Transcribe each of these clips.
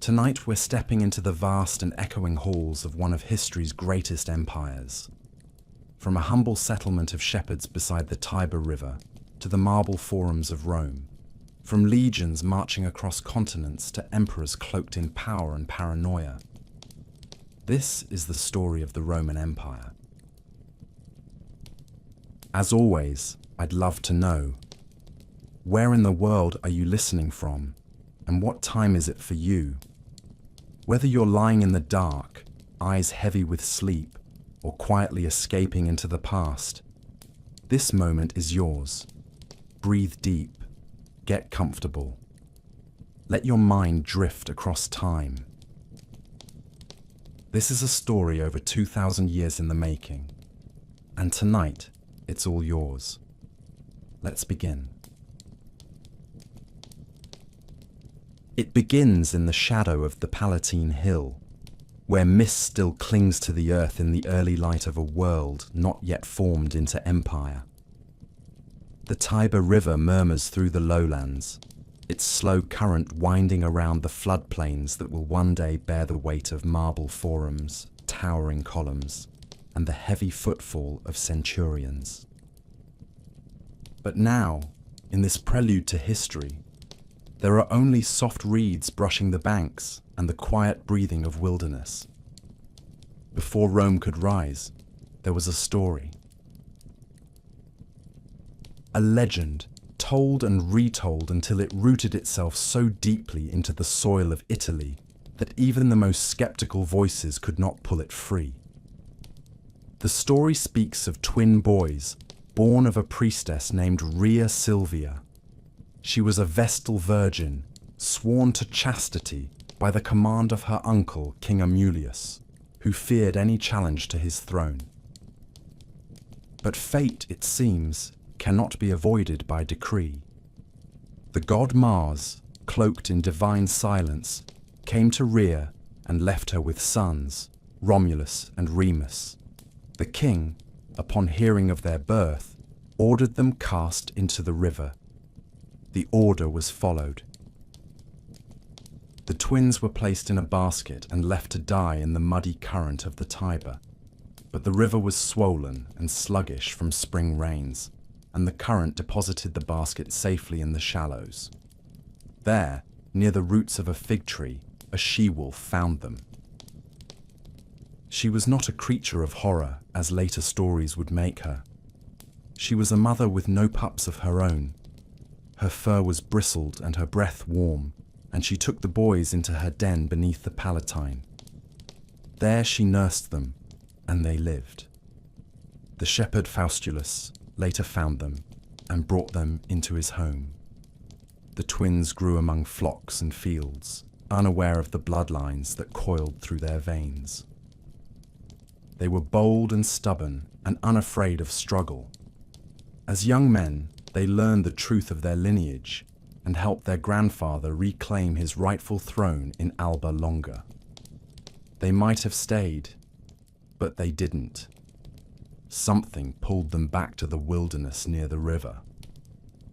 Tonight we're stepping into the vast and echoing halls of one of history's greatest empires. From a humble settlement of shepherds beside the Tiber River to the marble forums of Rome, from legions marching across continents to emperors cloaked in power and paranoia. This is the story of the Roman Empire. As always, I'd love to know, where in the world are you listening from, and what time is it for you? Whether you're lying in the dark, eyes heavy with sleep, or quietly escaping into the past, this moment is yours. Breathe deep, get comfortable. Let your mind drift across time. This is a story over 2,000 years in the making, and tonight, it's all yours. Let's begin. It begins in the shadow of the Palatine Hill, where mist still clings to the earth in the early light of a world not yet formed into empire. The Tiber River murmurs through the lowlands, its slow current winding around the floodplains that will one day bear the weight of marble forums, towering columns, and the heavy footfall of centurions. But now, in this prelude to history, there are only soft reeds brushing the banks and the quiet breathing of wilderness. Before Rome could rise, there was a story. A legend, told and retold until it rooted itself so deeply into the soil of Italy that even the most skeptical voices could not pull it free. The story speaks of twin boys, born of a priestess named Rhea Silvia. She was a Vestal virgin, sworn to chastity by the command of her uncle, King Amulius, who feared any challenge to his throne. But fate, it seems, cannot be avoided by decree. The god Mars, cloaked in divine silence, came to Rhea and left her with sons, Romulus and Remus. The king, upon hearing of their birth, ordered them cast into the river. The order was followed. The twins were placed in a basket and left to die in the muddy current of the Tiber. But the river was swollen and sluggish from spring rains, and the current deposited the basket safely in the shallows. There, near the roots of a fig tree, a she-wolf found them. She was not a creature of horror, as later stories would make her. She was a mother with no pups of her own. Her fur was bristled and her breath warm, and she took the boys into her den beneath the Palatine. There she nursed them, and they lived. The shepherd Faustulus later found them and brought them into his home. The twins grew among flocks and fields, unaware of the bloodlines that coiled through their veins. They were bold and stubborn and unafraid of struggle. As young men, they learned the truth of their lineage and helped their grandfather reclaim his rightful throne in Alba Longa. They might have stayed, but they didn't. Something pulled them back to the wilderness near the river.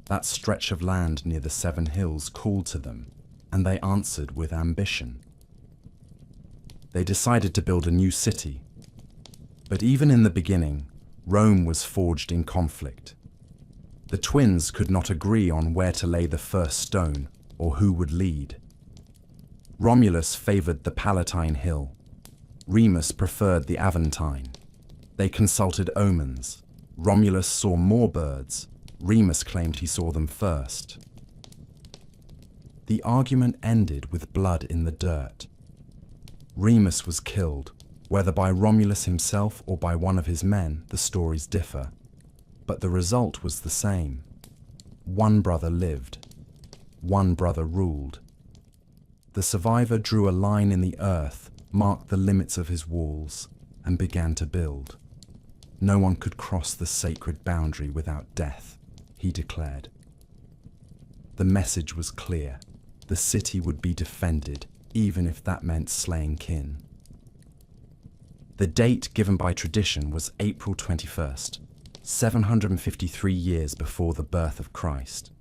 That stretch of land near the 7 hills called to them, and they answered with ambition. They decided to build a new city. But even in the beginning, Rome was forged in conflict. The twins could not agree on where to lay the first stone or who would lead. Romulus favored the Palatine Hill. Remus preferred the Aventine. They consulted omens. Romulus saw more birds. Remus claimed he saw them first. The argument ended with blood in the dirt. Remus was killed, whether by Romulus himself or by one of his men, the stories differ. But the result was the same. One brother lived. One brother ruled. The survivor drew a line in the earth, marked the limits of his walls, and began to build. No one could cross the sacred boundary without death, he declared. The message was clear. The city would be defended, even if that meant slaying kin. The date given by tradition was April 21st, 753 years before the birth of Christ.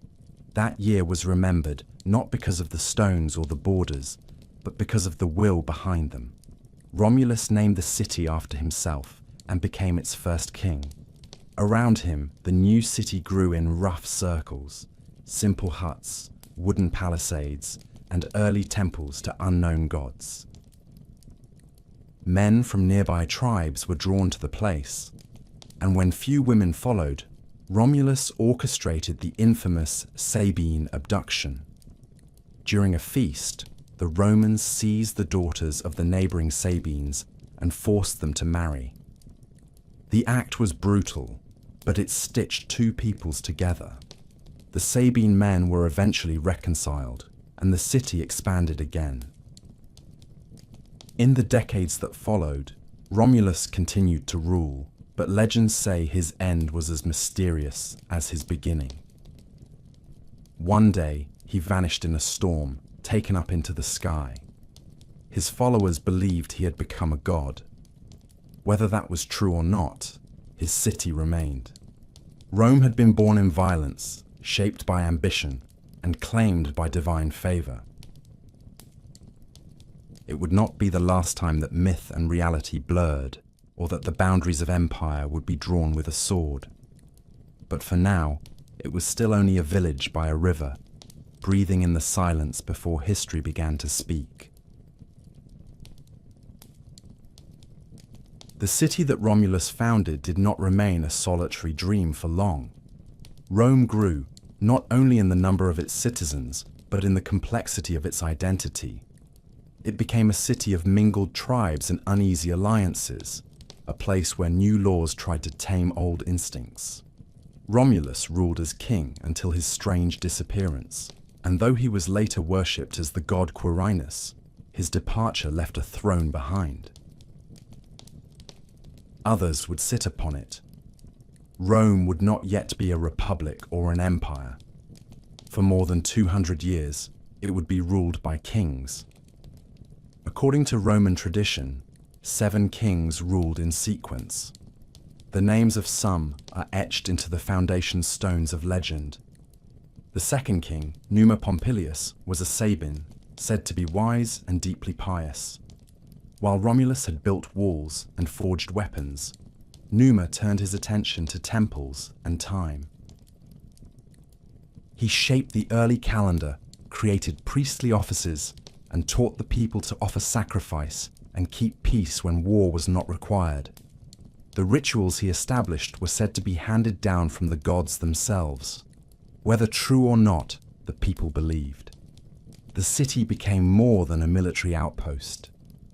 That year was remembered not because of the stones or the borders, but because of the will behind them. Romulus named the city after himself and became its first king. Around him, the new city grew in rough circles, simple huts, wooden palisades, and early temples to unknown gods. Men from nearby tribes were drawn to the place, and when few women followed, Romulus orchestrated the infamous Sabine abduction. During a feast, the Romans seized the daughters of the neighboring Sabines and forced them to marry. The act was brutal, but it stitched two peoples together. The Sabine men were eventually reconciled, and the city expanded again. In the decades that followed, Romulus continued to rule, but legends say his end was as mysterious as his beginning. One day, he vanished in a storm, taken up into the sky. His followers believed he had become a god. Whether that was true or not, his city remained. Rome had been born in violence, shaped by ambition, and claimed by divine favor. It would not be the last time that myth and reality blurred, or that the boundaries of empire would be drawn with a sword. But for now, it was still only a village by a river, breathing in the silence before history began to speak. The city that Romulus founded did not remain a solitary dream for long. Rome grew, not only in the number of its citizens, but in the complexity of its identity. It became a city of mingled tribes and uneasy alliances, a place where new laws tried to tame old instincts. Romulus ruled as king until his strange disappearance, and though he was later worshipped as the god Quirinus, his departure left a throne behind. Others would sit upon it. Rome would not yet be a republic or an empire. For more than 200 years, it would be ruled by kings. According to Roman tradition, 7 kings ruled in sequence. The names of some are etched into the foundation stones of legend. The second king, Numa Pompilius, was a Sabine, said to be wise and deeply pious. While Romulus had built walls and forged weapons, Numa turned his attention to temples and time. He shaped the early calendar, created priestly offices, and taught the people to offer sacrifice and keep peace when war was not required. The rituals he established were said to be handed down from the gods themselves. Whether true or not, the people believed. The city became more than a military outpost.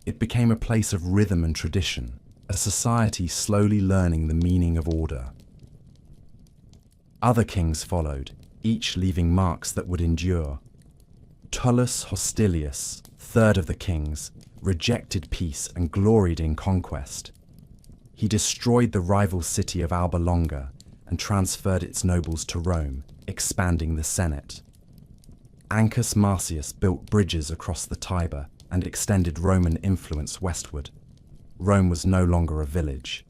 It became a place of rhythm and tradition, a society slowly learning the meaning of order. Other kings followed, each leaving marks that would endure. Tullus Hostilius, third of the kings, rejected peace and gloried in conquest. He destroyed the rival city of Alba Longa and transferred its nobles to Rome, expanding the Senate. Ancus Marcius built bridges across the Tiber and extended Roman influence westward. Rome was no longer a village.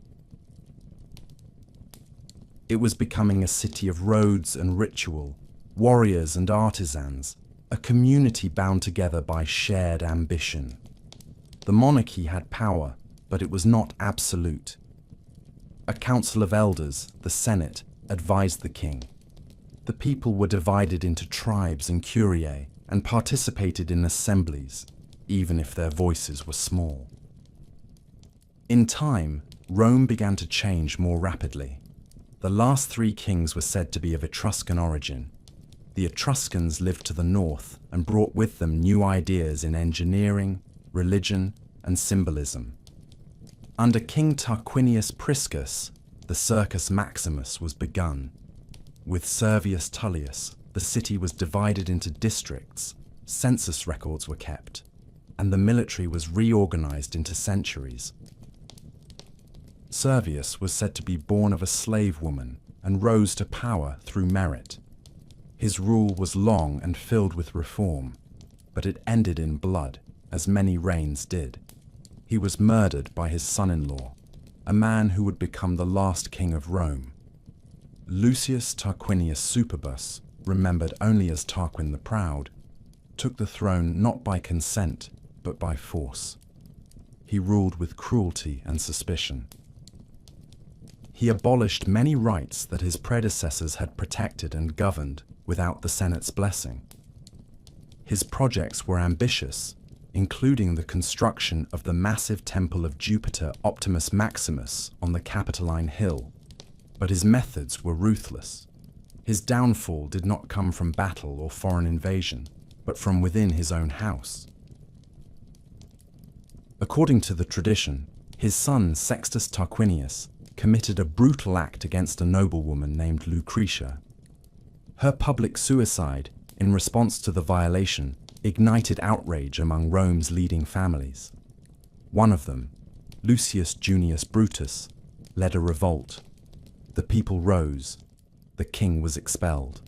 It was becoming a city of roads and ritual, warriors and artisans, a community bound together by shared ambition. The monarchy had power, but it was not absolute. A council of elders, the Senate, advised the king. The people were divided into tribes and curiae and participated in assemblies, even if their voices were small. In time, Rome began to change more rapidly. The last 3 kings were said to be of Etruscan origin. The Etruscans lived to the north and brought with them new ideas in engineering, religion, and symbolism. Under King Tarquinius Priscus, the Circus Maximus was begun. With Servius Tullius, the city was divided into districts, census records were kept, and the military was reorganized into centuries. Servius was said to be born of a slave woman and rose to power through merit. His rule was long and filled with reform, but it ended in blood, as many reigns did. He was murdered by his son-in-law, a man who would become the last king of Rome. Lucius Tarquinius Superbus, remembered only as Tarquin the Proud, took the throne not by consent, but by force. He ruled with cruelty and suspicion. He abolished many rights that his predecessors had protected and governed without the Senate's blessing. His projects were ambitious, including the construction of the massive temple of Jupiter Optimus Maximus on the Capitoline Hill, but his methods were ruthless. His downfall did not come from battle or foreign invasion, but from within his own house. According to the tradition, his son Sextus Tarquinius committed a brutal act against a noblewoman named Lucretia. Her public suicide, in response to the violation, ignited outrage among Rome's leading families. One of them, Lucius Junius Brutus, led a revolt. The people rose. The king was expelled.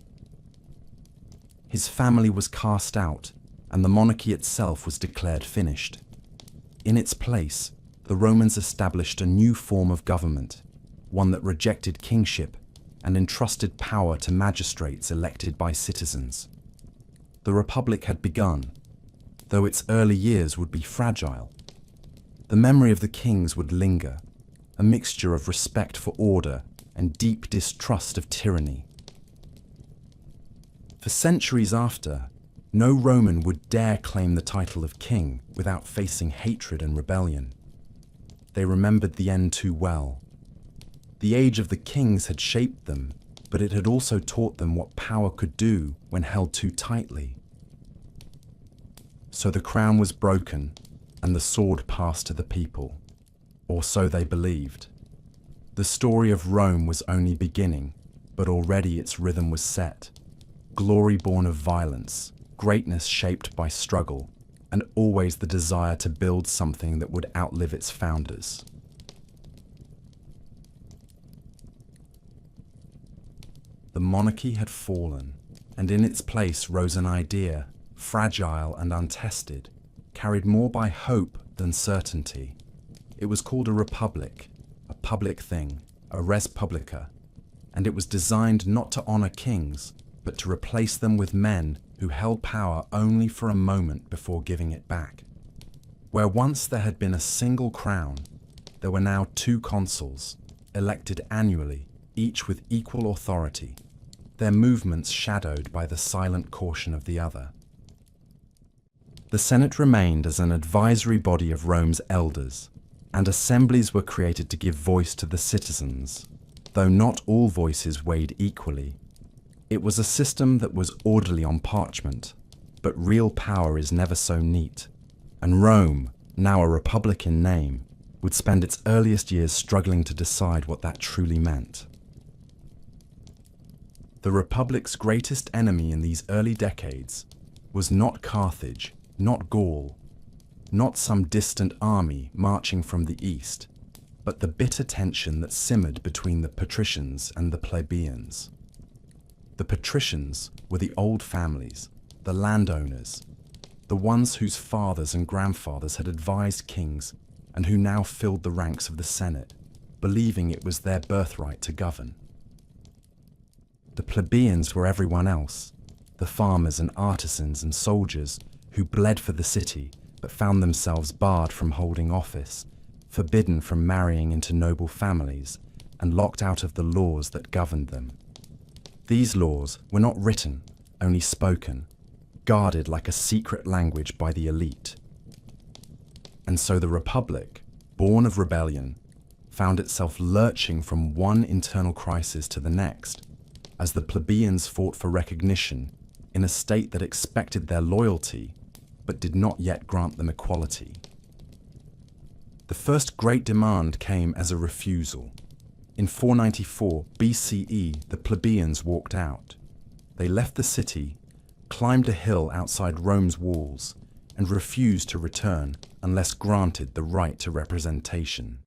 His family was cast out, and the monarchy itself was declared finished. In its place, the Romans established a new form of government, one that rejected kingship and entrusted power to magistrates elected by citizens. The Republic had begun, though its early years would be fragile. The memory of the kings would linger, a mixture of respect for order and deep distrust of tyranny. For centuries after, no Roman would dare claim the title of king without facing hatred and rebellion. They remembered the end too well. The age of the kings had shaped them, but it had also taught them what power could do when held too tightly. So the crown was broken, and the sword passed to the people, or so they believed. The story of Rome was only beginning, but already its rhythm was set. Glory born of violence, greatness shaped by struggle, and always the desire to build something that would outlive its founders. The monarchy had fallen, and in its place rose an idea, fragile and untested, carried more by hope than certainty. It was called a republic, a public thing, a res publica, and it was designed not to honor kings, but to replace them with men who held power only for a moment before giving it back. Where once there had been a single crown, there were now two consuls, elected annually, each with equal authority, their movements shadowed by the silent caution of the other. The Senate remained as an advisory body of Rome's elders, and assemblies were created to give voice to the citizens, though not all voices weighed equally. It was a system that was orderly on parchment, but real power is never so neat, and Rome, now a republic in name, would spend its earliest years struggling to decide what that truly meant. The Republic's greatest enemy in these early decades was not Carthage, not Gaul, not some distant army marching from the east, but the bitter tension that simmered between the patricians and the plebeians. The patricians were the old families, the landowners, the ones whose fathers and grandfathers had advised kings and who now filled the ranks of the Senate, believing it was their birthright to govern. The plebeians were everyone else, the farmers and artisans and soldiers who bled for the city but found themselves barred from holding office, forbidden from marrying into noble families, and locked out of the laws that governed them. These laws were not written, only spoken, guarded like a secret language by the elite. And so the Republic, born of rebellion, found itself lurching from one internal crisis to the next, as the plebeians fought for recognition in a state that expected their loyalty, but did not yet grant them equality. The first great demand came as a refusal. In 494 BCE, the plebeians walked out. They left the city, climbed a hill outside Rome's walls, and refused to return unless granted the right to representation.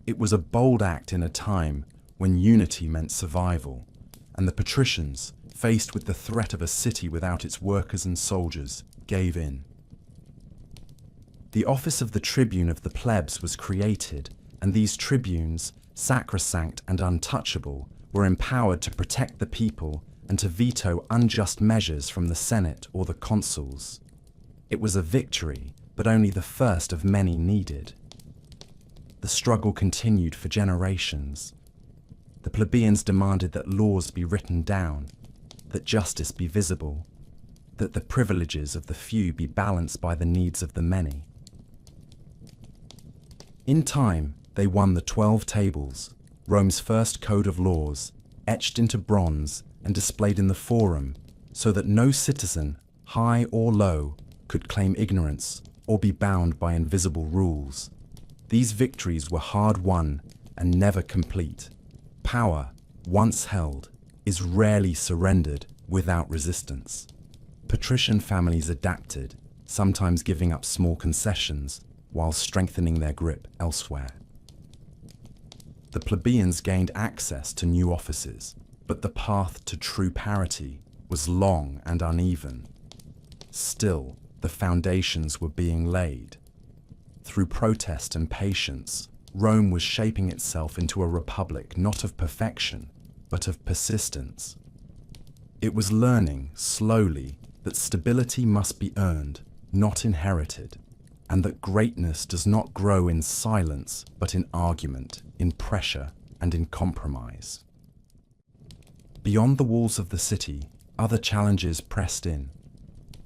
It was a bold act in a time when unity meant survival, and the patricians, faced with the threat of a city without its workers and soldiers, gave in. The office of the tribune of the plebs was created, and these tribunes, sacrosanct and untouchable, were empowered to protect the people and to veto unjust measures from the Senate or the consuls. It was a victory, but only the first of many needed. The struggle continued for generations. The plebeians demanded that laws be written down, that justice be visible, that the privileges of the few be balanced by the needs of the many. In time, they won the 12 Tables, Rome's first code of laws, etched into bronze and displayed in the Forum, so that no citizen, high or low, could claim ignorance or be bound by invisible rules. These victories were hard won and never complete. Power, once held, is rarely surrendered without resistance. Patrician families adapted, sometimes giving up small concessions while strengthening their grip elsewhere. The plebeians gained access to new offices, but the path to true parity was long and uneven. Still, the foundations were being laid. Through protest and patience, Rome was shaping itself into a republic not of perfection, but of persistence. It was learning, slowly, that stability must be earned, not inherited, and that greatness does not grow in silence, but in argument, in pressure, and in compromise. Beyond the walls of the city, other challenges pressed in.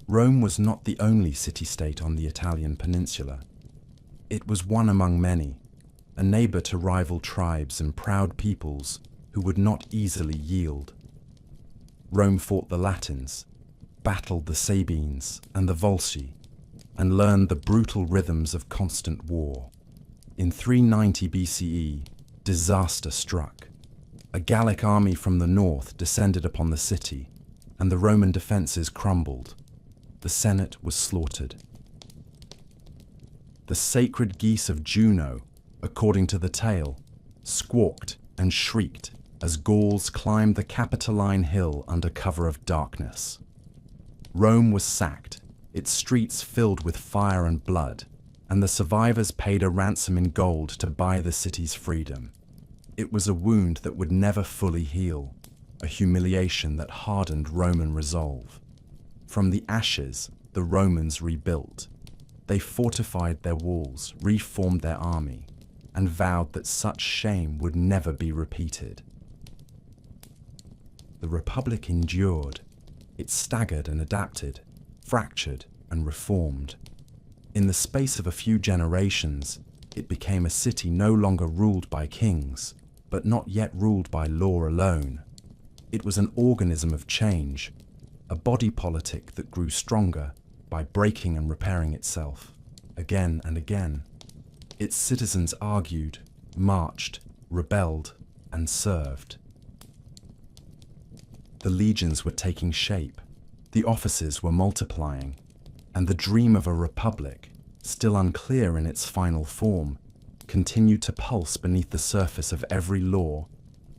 Rome was not the only city-state on the Italian peninsula. It was one among many, a neighbor to rival tribes and proud peoples who would not easily yield. Rome fought the Latins, battled the Sabines and the Volsci, and learned the brutal rhythms of constant war. In 390 BCE, disaster struck. A Gallic army from the north descended upon the city, and the Roman defenses crumbled. The Senate was slaughtered. The sacred geese of Juno, according to the tale, squawked and shrieked as Gauls climbed the Capitoline hill under cover of darkness. Rome was sacked, its streets filled with fire and blood, and the survivors paid a ransom in gold to buy the city's freedom. It was a wound that would never fully heal, a humiliation that hardened Roman resolve. From the ashes, the Romans rebuilt. They fortified their walls, reformed their army, and vowed that such shame would never be repeated. The Republic endured. It staggered and adapted, fractured and reformed. In the space of a few generations, it became a city no longer ruled by kings, but not yet ruled by law alone. It was an organism of change, a body politic that grew stronger by breaking and repairing itself, again and again. Its citizens argued, marched, rebelled, and served. The legions were taking shape, the offices were multiplying, and the dream of a republic, still unclear in its final form, continued to pulse beneath the surface of every law,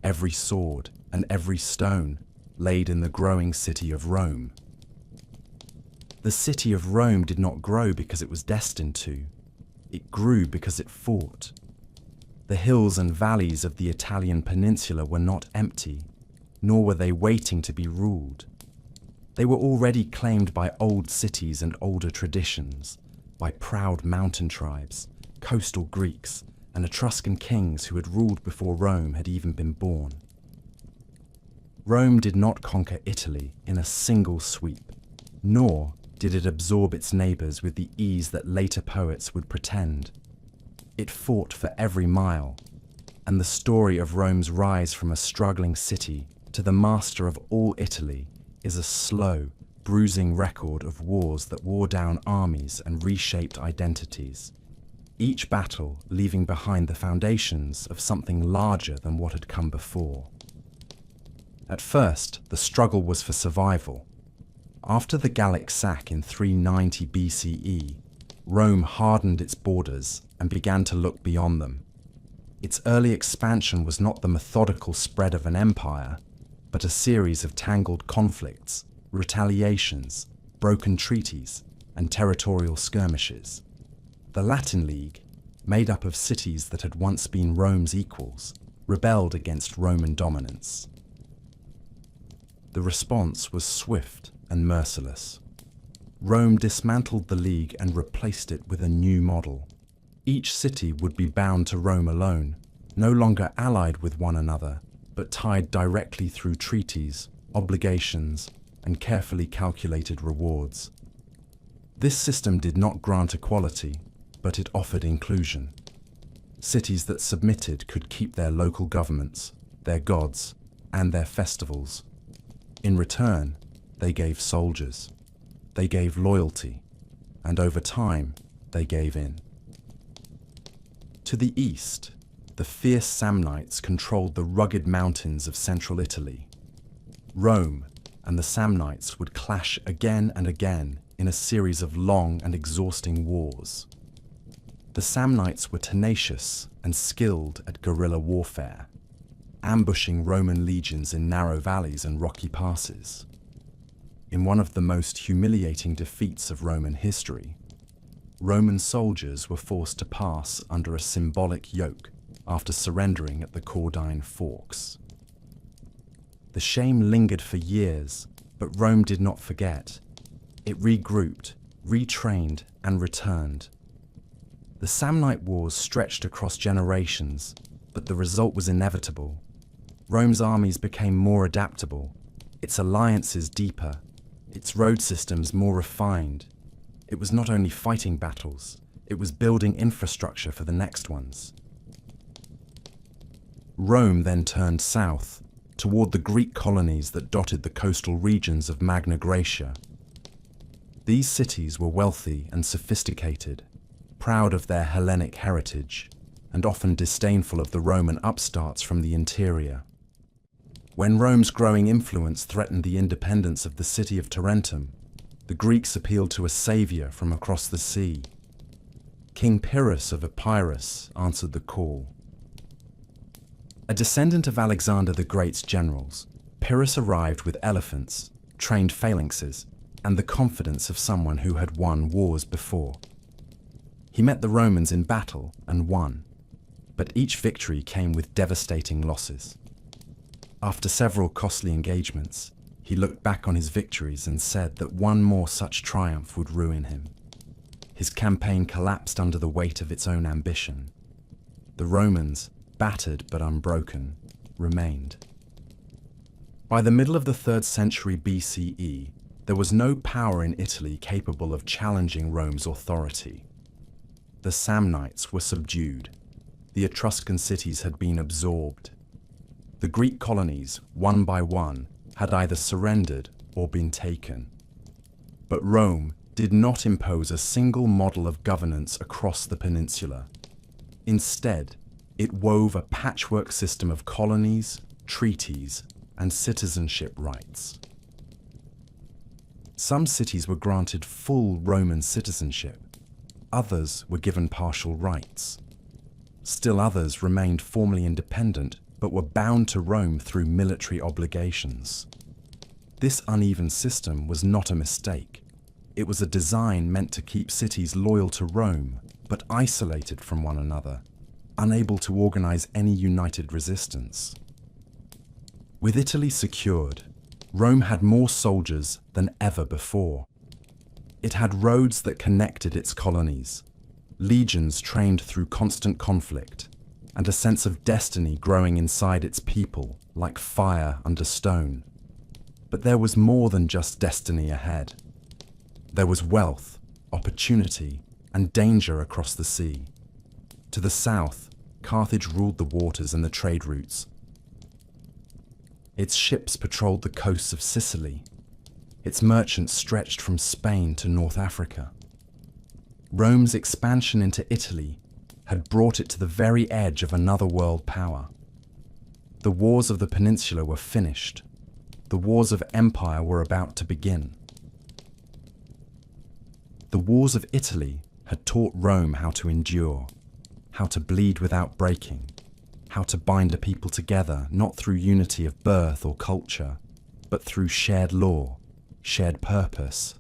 every sword, and every stone laid in the growing city of Rome. The city of Rome did not grow because it was destined to. It grew because it fought. The hills and valleys of the Italian peninsula were not empty, nor were they waiting to be ruled. They were already claimed by old cities and older traditions, by proud mountain tribes, coastal Greeks, and Etruscan kings who had ruled before Rome had even been born. Rome did not conquer Italy in a single sweep, nor did it absorb its neighbors with the ease that later poets would pretend. It fought for every mile, and the story of Rome's rise from a struggling city to the master of all Italy is a slow, bruising record of wars that wore down armies and reshaped identities, each battle leaving behind the foundations of something larger than what had come before. At first, the struggle was for survival. After the Gallic sack in 390 BCE, Rome hardened its borders and began to look beyond them. Its early expansion was not the methodical spread of an empire, but a series of tangled conflicts, retaliations, broken treaties, and territorial skirmishes. The Latin League, made up of cities that had once been Rome's equals, rebelled against Roman dominance. The response was swift and merciless. Rome dismantled the League and replaced it with a new model. Each city would be bound to Rome alone, no longer allied with one another, but tied directly through treaties, obligations, and carefully calculated rewards. This system did not grant equality, but it offered inclusion. Cities that submitted could keep their local governments, their gods, and their festivals. In return, they gave soldiers. They gave loyalty, and over time, they gave in. To the east, the fierce Samnites controlled the rugged mountains of central Italy. Rome and the Samnites would clash again and again in a series of long and exhausting wars. The Samnites were tenacious and skilled at guerrilla warfare, ambushing Roman legions in narrow valleys and rocky passes. In one of the most humiliating defeats of Roman history, Roman soldiers were forced to pass under a symbolic yoke after surrendering at the Caudine Forks. The shame lingered for years, but Rome did not forget. It regrouped, retrained, and returned. The Samnite Wars stretched across generations, but the result was inevitable. Rome's armies became more adaptable, its alliances deeper, its road systems more refined. It was not only fighting battles, it was building infrastructure for the next ones. Rome then turned south, toward the Greek colonies that dotted the coastal regions of Magna Graecia. These cities were wealthy and sophisticated, proud of their Hellenic heritage, and often disdainful of the Roman upstarts from the interior. When Rome's growing influence threatened the independence of the city of Tarentum, the Greeks appealed to a savior from across the sea. King Pyrrhus of Epirus answered the call. A descendant of Alexander the Great's generals, Pyrrhus arrived with elephants, trained phalanxes, and the confidence of someone who had won wars before. He met the Romans in battle and won, but each victory came with devastating losses. After several costly engagements, he looked back on his victories and said that one more such triumph would ruin him. His campaign collapsed under the weight of its own ambition. The Romans, battered but unbroken, remained. By the middle of the 3rd century BCE, there was no power in Italy capable of challenging Rome's authority. The Samnites were subdued. The Etruscan cities had been absorbed. The Greek colonies, one by one, had either surrendered or been taken. But Rome did not impose a single model of governance across the peninsula. Instead, it wove a patchwork system of colonies, treaties, and citizenship rights. Some cities were granted full Roman citizenship. Others were given partial rights. Still others remained formally independent but were bound to Rome through military obligations. This uneven system was not a mistake. It was a design meant to keep cities loyal to Rome, but isolated from one another, unable to organize any united resistance. With Italy secured, Rome had more soldiers than ever before. It had roads that connected its colonies, legions trained through constant conflict, and a sense of destiny growing inside its people, like fire under stone. But there was more than just destiny ahead. There was wealth, opportunity, and danger across the sea. To the south, Carthage ruled the waters and the trade routes. Its ships patrolled the coasts of Sicily. Its merchants stretched from Spain to North Africa. Rome's expansion into Italy had brought it to the very edge of another world power. The wars of the peninsula were finished. The wars of empire were about to begin. The wars of Italy had taught Rome how to endure, how to bleed without breaking, how to bind a people together not through unity of birth or culture, but through shared law, shared purpose,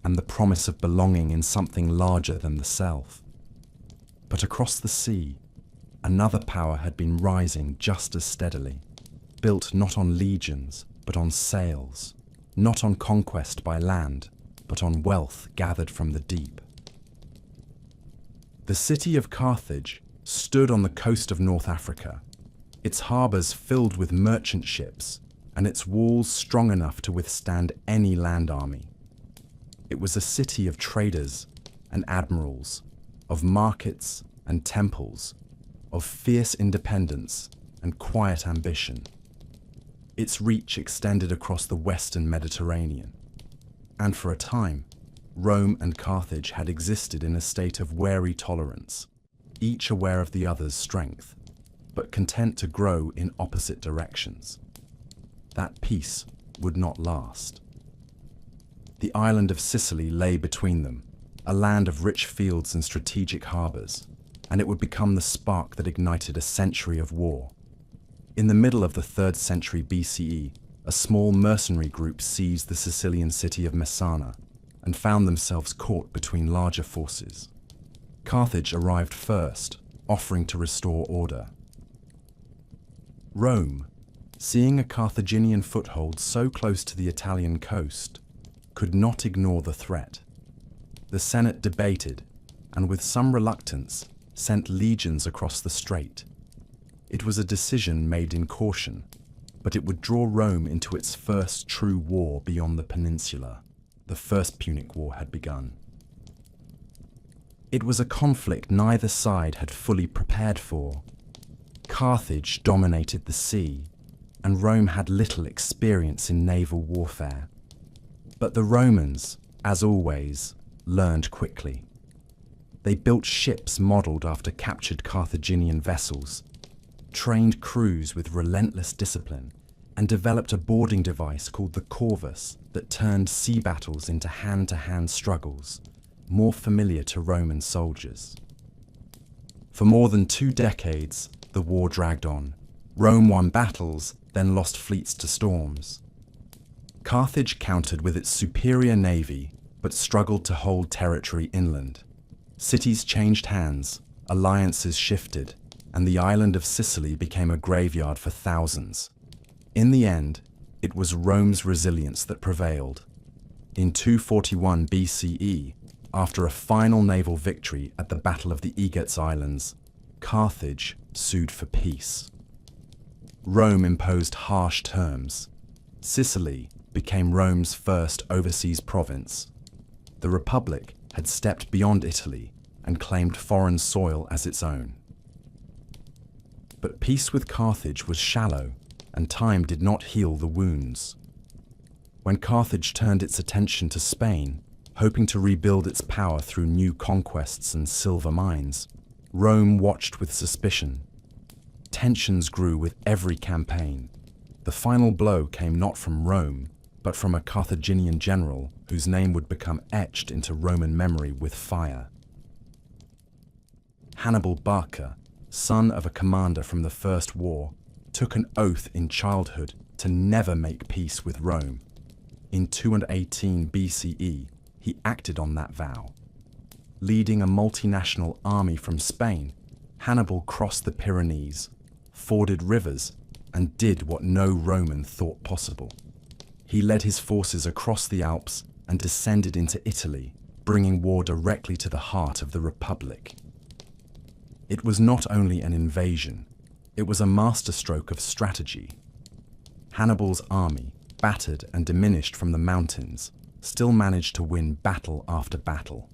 and the promise of belonging in something larger than the self. But across the sea, another power had been rising just as steadily, built not on legions, but on sails, not on conquest by land, but but on wealth gathered from the deep. The city of Carthage stood on the coast of North Africa, its harbours filled with merchant ships, and its walls strong enough to withstand any land army. It was a city of traders and admirals, of markets and temples, of fierce independence and quiet ambition. Its reach extended across the western Mediterranean, and for a time, Rome and Carthage had existed in a state of wary tolerance, each aware of the other's strength, but content to grow in opposite directions. That peace would not last. The island of Sicily lay between them, a land of rich fields and strategic harbours, and it would become the spark that ignited a century of war. In the middle of the 3rd century BCE, a small mercenary group seized the Sicilian city of Messana and found themselves caught between larger forces. Carthage arrived first, offering to restore order. Rome, seeing a Carthaginian foothold so close to the Italian coast, could not ignore the threat. The Senate debated, and with some reluctance, sent legions across the strait. It was a decision made in caution, but it would draw Rome into its first true war beyond the peninsula. The First Punic War had begun. It was a conflict neither side had fully prepared for. Carthage dominated the sea, and Rome had little experience in naval warfare. But the Romans, as always, learned quickly. They built ships modelled after captured Carthaginian vessels, trained crews with relentless discipline, and developed a boarding device called the corvus that turned sea battles into hand-to-hand struggles, more familiar to Roman soldiers. For more than 2 decades, the war dragged on. Rome won battles, then lost fleets to storms. Carthage countered with its superior navy, but struggled to hold territory inland. Cities changed hands, alliances shifted, and the island of Sicily became a graveyard for thousands. In the end, it was Rome's resilience that prevailed. In 241 BCE, after a final naval victory at the Battle of the Aegates Islands, Carthage sued for peace. Rome imposed harsh terms. Sicily became Rome's first overseas province. The Republic had stepped beyond Italy and claimed foreign soil as its own. But peace with Carthage was shallow, and time did not heal the wounds. When Carthage turned its attention to Spain, hoping to rebuild its power through new conquests and silver mines, Rome watched with suspicion. Tensions grew with every campaign. The final blow came not from Rome, but from a Carthaginian general whose name would become etched into Roman memory with fire. Hannibal Barca, son of a commander from the First War, took an oath in childhood to never make peace with Rome. In 218 BCE, he acted on that vow. Leading a multinational army from Spain, Hannibal crossed the Pyrenees, forded rivers, and did what no Roman thought possible. He led his forces across the Alps and descended into Italy, bringing war directly to the heart of the Republic. It was not only an invasion, it was a masterstroke of strategy. Hannibal's army, battered and diminished from the mountains, still managed to win battle after battle.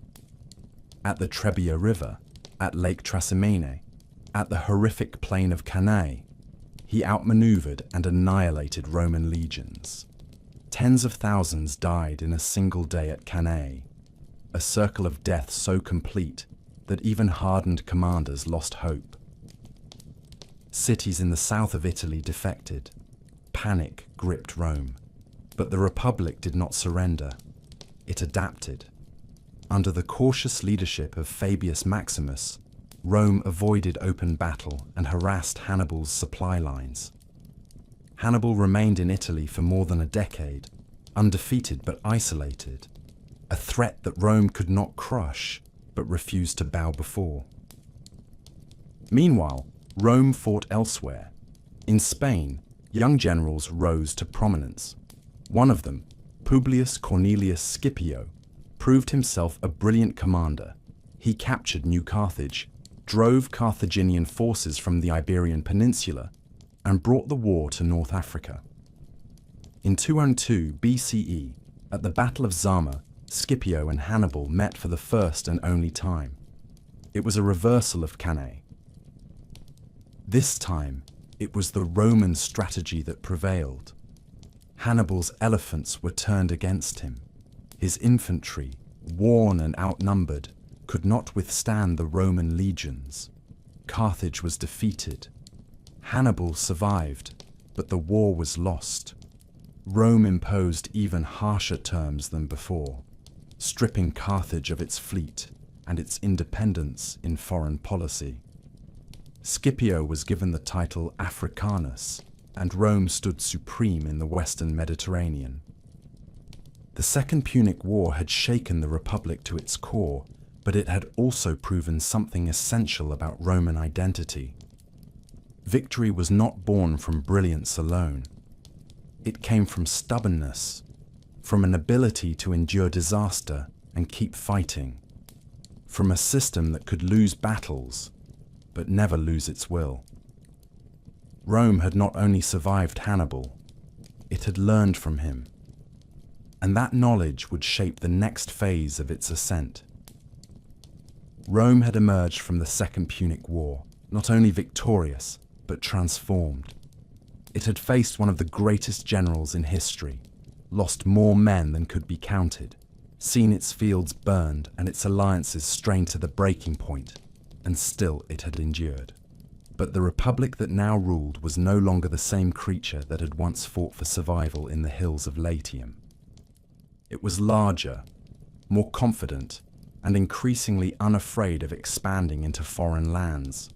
At the Trebia River, at Lake Trasimene, at the horrific plain of Cannae, he outmaneuvered and annihilated Roman legions. Tens of thousands died in a single day at Cannae, a circle of death so complete that even hardened commanders lost hope. Cities in the south of Italy defected. Panic gripped Rome. But the Republic did not surrender. It adapted. Under the cautious leadership of Fabius Maximus, Rome avoided open battle and harassed Hannibal's supply lines. Hannibal remained in Italy for more than a decade, undefeated but isolated, a threat that Rome could not crush but refused to bow before. Meanwhile, Rome fought elsewhere. In Spain, young generals rose to prominence. One of them, Publius Cornelius Scipio, proved himself a brilliant commander. He captured New Carthage, drove Carthaginian forces from the Iberian Peninsula, and brought the war to North Africa. In 202 BCE, at the Battle of Zama, Scipio and Hannibal met for the first and only time. It was a reversal of Cannae. This time, it was the Roman strategy that prevailed. Hannibal's elephants were turned against him. His infantry, worn and outnumbered, could not withstand the Roman legions. Carthage was defeated. Hannibal survived, but the war was lost. Rome imposed even harsher terms than before, stripping Carthage of its fleet and its independence in foreign policy. Scipio was given the title Africanus, and Rome stood supreme in the Western Mediterranean. The Second Punic War had shaken the Republic to its core, but it had also proven something essential about Roman identity. Victory was not born from brilliance alone. It came from stubbornness, from an ability to endure disaster and keep fighting, from a system that could lose battles, but never lose its will. Rome had not only survived Hannibal, it had learned from him, and that knowledge would shape the next phase of its ascent. Rome had emerged from the Second Punic War, not only victorious, but transformed. It had faced one of the greatest generals in history, lost more men than could be counted, seen its fields burned and its alliances strained to the breaking point, and still it had endured. But the republic that now ruled was no longer the same creature that had once fought for survival in the hills of Latium. It was larger, more confident, and increasingly unafraid of expanding into foreign lands.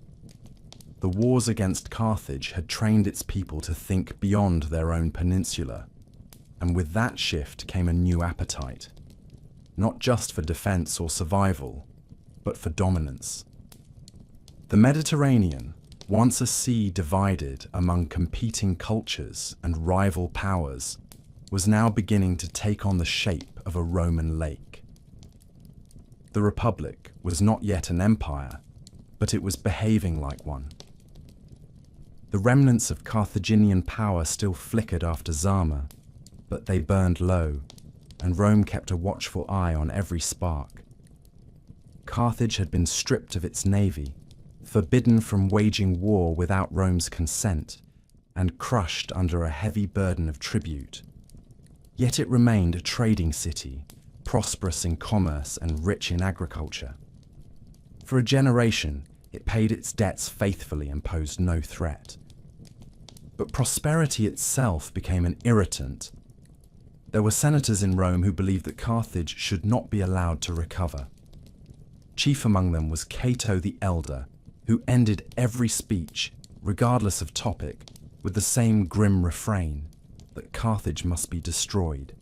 The wars against Carthage had trained its people to think beyond their own peninsula, and with that shift came a new appetite, not just for defense or survival, but for dominance. The Mediterranean, once a sea divided among competing cultures and rival powers, was now beginning to take on the shape of a Roman lake. The Republic was not yet an empire, but it was behaving like one. The remnants of Carthaginian power still flickered after Zama, but they burned low, and Rome kept a watchful eye on every spark. Carthage had been stripped of its navy, forbidden from waging war without Rome's consent, and crushed under a heavy burden of tribute. Yet it remained a trading city, prosperous in commerce and rich in agriculture. For a generation, it paid its debts faithfully and posed no threat. But prosperity itself became an irritant. There were senators in Rome who believed that Carthage should not be allowed to recover. Chief among them was Cato the Elder, who ended every speech, regardless of topic, with the same grim refrain, that Carthage must be destroyed.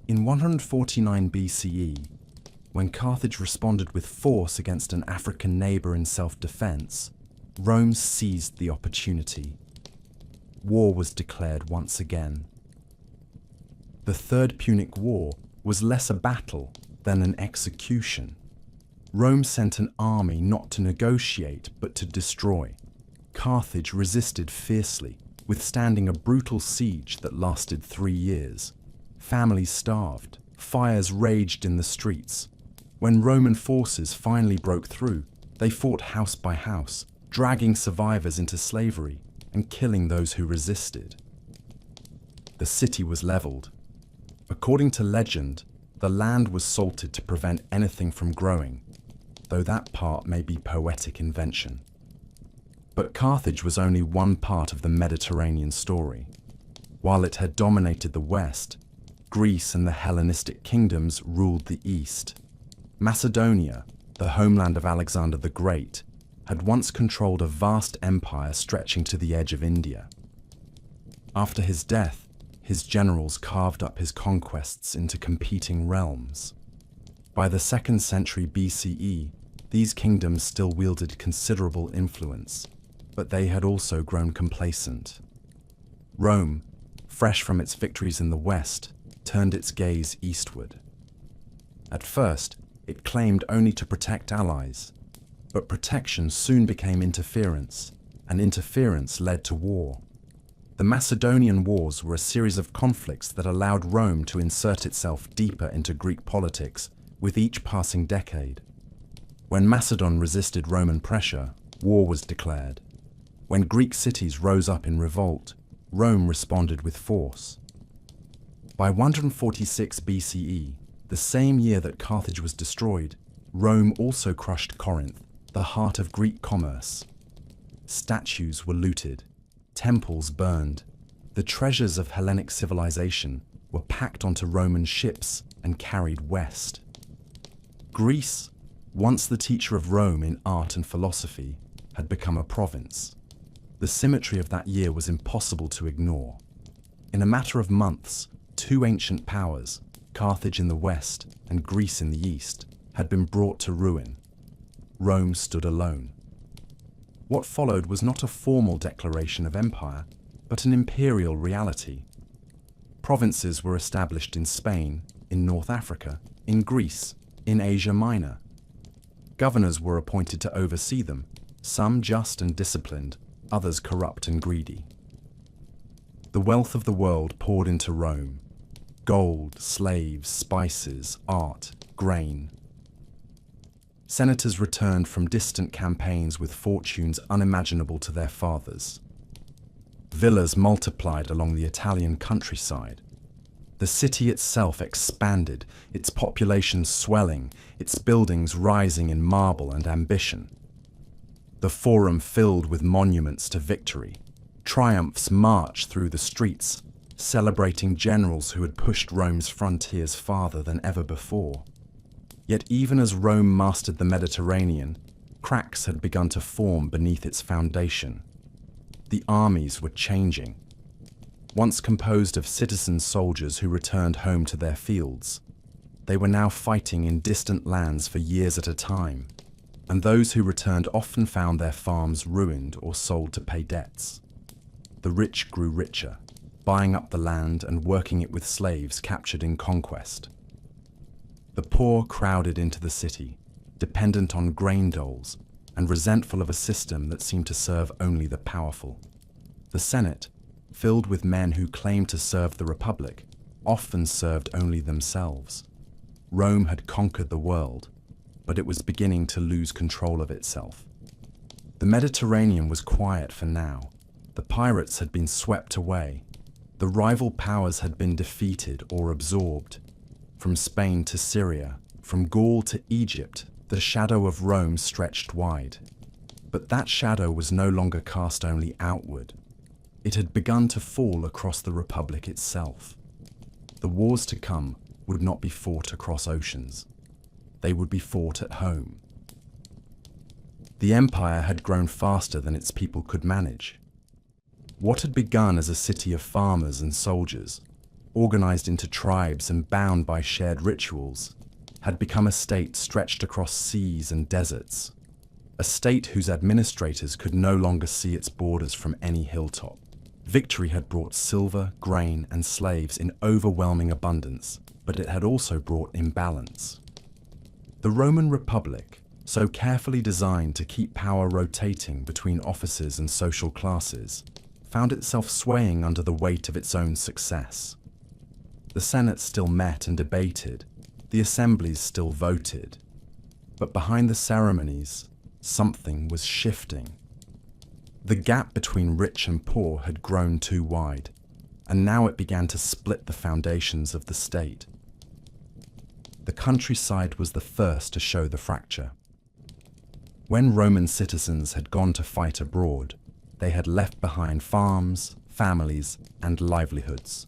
In 149 BCE, when Carthage responded with force against an African neighbor in self-defense, Rome seized the opportunity. War was declared once again. The Third Punic War was less a battle than an execution. Rome sent an army not to negotiate, but to destroy. Carthage resisted fiercely, withstanding a brutal siege that lasted 3 years. Families starved, fires raged in the streets. When Roman forces finally broke through, they fought house by house, dragging survivors into slavery and killing those who resisted. The city was leveled. According to legend, the land was salted to prevent anything from growing, though that part may be poetic invention. But Carthage was only one part of the Mediterranean story. While it had dominated the West, Greece and the Hellenistic kingdoms ruled the East. Macedonia, the homeland of Alexander the Great, had once controlled a vast empire stretching to the edge of India. After his death, his generals carved up his conquests into competing realms. By the 2nd century BCE, these kingdoms still wielded considerable influence, but they had also grown complacent. Rome, fresh from its victories in the West, turned its gaze eastward. At first, it claimed only to protect allies, but protection soon became interference, and interference led to war. The Macedonian Wars were a series of conflicts that allowed Rome to insert itself deeper into Greek politics with each passing decade. When Macedon resisted Roman pressure, war was declared. When Greek cities rose up in revolt, Rome responded with force. By 146 BCE, the same year that Carthage was destroyed, Rome also crushed Corinth, the heart of Greek commerce. Statues were looted, temples burned. The treasures of Hellenic civilization were packed onto Roman ships and carried west. Greece, once the teacher of Rome in art and philosophy, had become a province. The symmetry of that year was impossible to ignore. In a matter of months, two ancient powers, Carthage in the west and Greece in the east, had been brought to ruin. Rome stood alone. What followed was not a formal declaration of empire, but an imperial reality. Provinces were established in Spain, in North Africa, in Greece, in Asia Minor. Governors were appointed to oversee them, some just and disciplined, others corrupt and greedy. The wealth of the world poured into Rome: gold, slaves, spices, art, grain. Senators returned from distant campaigns with fortunes unimaginable to their fathers. Villas multiplied along the Italian countryside. The city itself expanded, its population swelling, its buildings rising in marble and ambition. The Forum filled with monuments to victory. Triumphs marched through the streets, celebrating generals who had pushed Rome's frontiers farther than ever before. Yet even as Rome mastered the Mediterranean, cracks had begun to form beneath its foundation. The armies were changing. Once composed of citizen soldiers who returned home to their fields, they were now fighting in distant lands for years at a time, and those who returned often found their farms ruined or sold to pay debts. The rich grew richer, buying up the land and working it with slaves captured in conquest. The poor crowded into the city, dependent on grain doles and resentful of a system that seemed to serve only the powerful. The Senate, filled with men who claimed to serve the Republic, often served only themselves. Rome had conquered the world, but it was beginning to lose control of itself. The Mediterranean was quiet for now. The pirates had been swept away. The rival powers had been defeated or absorbed. From Spain to Syria, from Gaul to Egypt, the shadow of Rome stretched wide. But that shadow was no longer cast only outward. It had begun to fall across the Republic itself. The wars to come would not be fought across oceans. They would be fought at home. The empire had grown faster than its people could manage. What had begun as a city of farmers and soldiers, organized into tribes and bound by shared rituals, had become a state stretched across seas and deserts. A state whose administrators could no longer see its borders from any hilltop. Victory had brought silver, grain, and slaves in overwhelming abundance, but it had also brought imbalance. The Roman Republic, so carefully designed to keep power rotating between offices and social classes, found itself swaying under the weight of its own success. The Senate still met and debated, the assemblies still voted, but behind the ceremonies, something was shifting. The gap between rich and poor had grown too wide, and now it began to split the foundations of the state. The countryside was the first to show the fracture. When Roman citizens had gone to fight abroad, they had left behind farms, families, and livelihoods.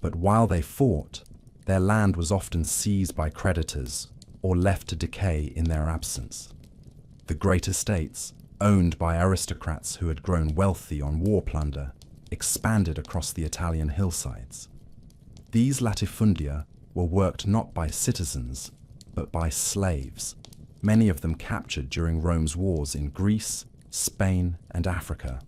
But while they fought, their land was often seized by creditors or left to decay in their absence. The great estates, owned by aristocrats who had grown wealthy on war plunder, expanded across the Italian hillsides. These latifundia were worked not by citizens, but by slaves, many of them captured during Rome's wars in Greece, Spain, and Africa.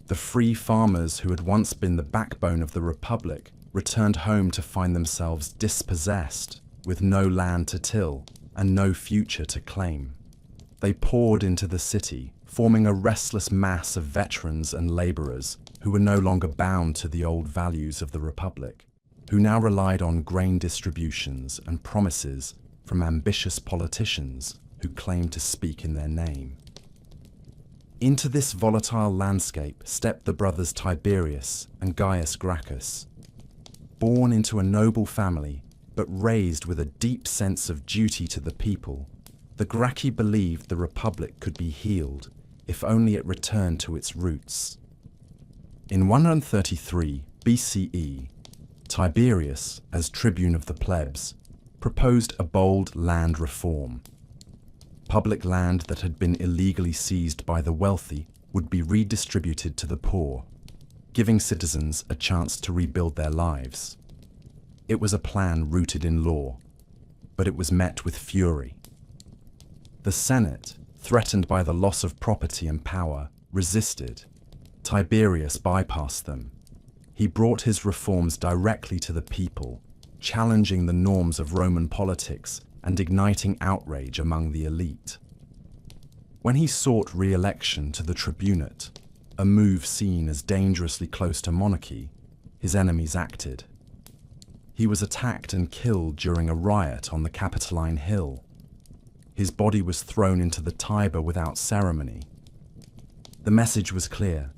The free farmers who had once been the backbone of the Republic returned home to find themselves dispossessed, with no land to till and no future to claim. They poured into the city, forming a restless mass of veterans and laborers who were no longer bound to the old values of the Republic, who now relied on grain distributions and promises from ambitious politicians who claimed to speak in their name. Into this volatile landscape stepped the brothers Tiberius and Gaius Gracchus. Born into a noble family, but raised with a deep sense of duty to the people, the Gracchi believed the Republic could be healed if only it returned to its roots. In 133 BCE, Tiberius, as tribune of the plebs, proposed a bold land reform. Public land that had been illegally seized by the wealthy would be redistributed to the poor, giving citizens a chance to rebuild their lives. It was a plan rooted in law, but it was met with fury. The Senate, threatened by the loss of property and power, resisted. Tiberius bypassed them. He brought his reforms directly to the people, challenging the norms of Roman politics and igniting outrage among the elite. When he sought re-election to the tribunate, a move seen as dangerously close to monarchy, his enemies acted. He was attacked and killed during a riot on the Capitoline Hill. His body was thrown into the Tiber without ceremony. The message was clear.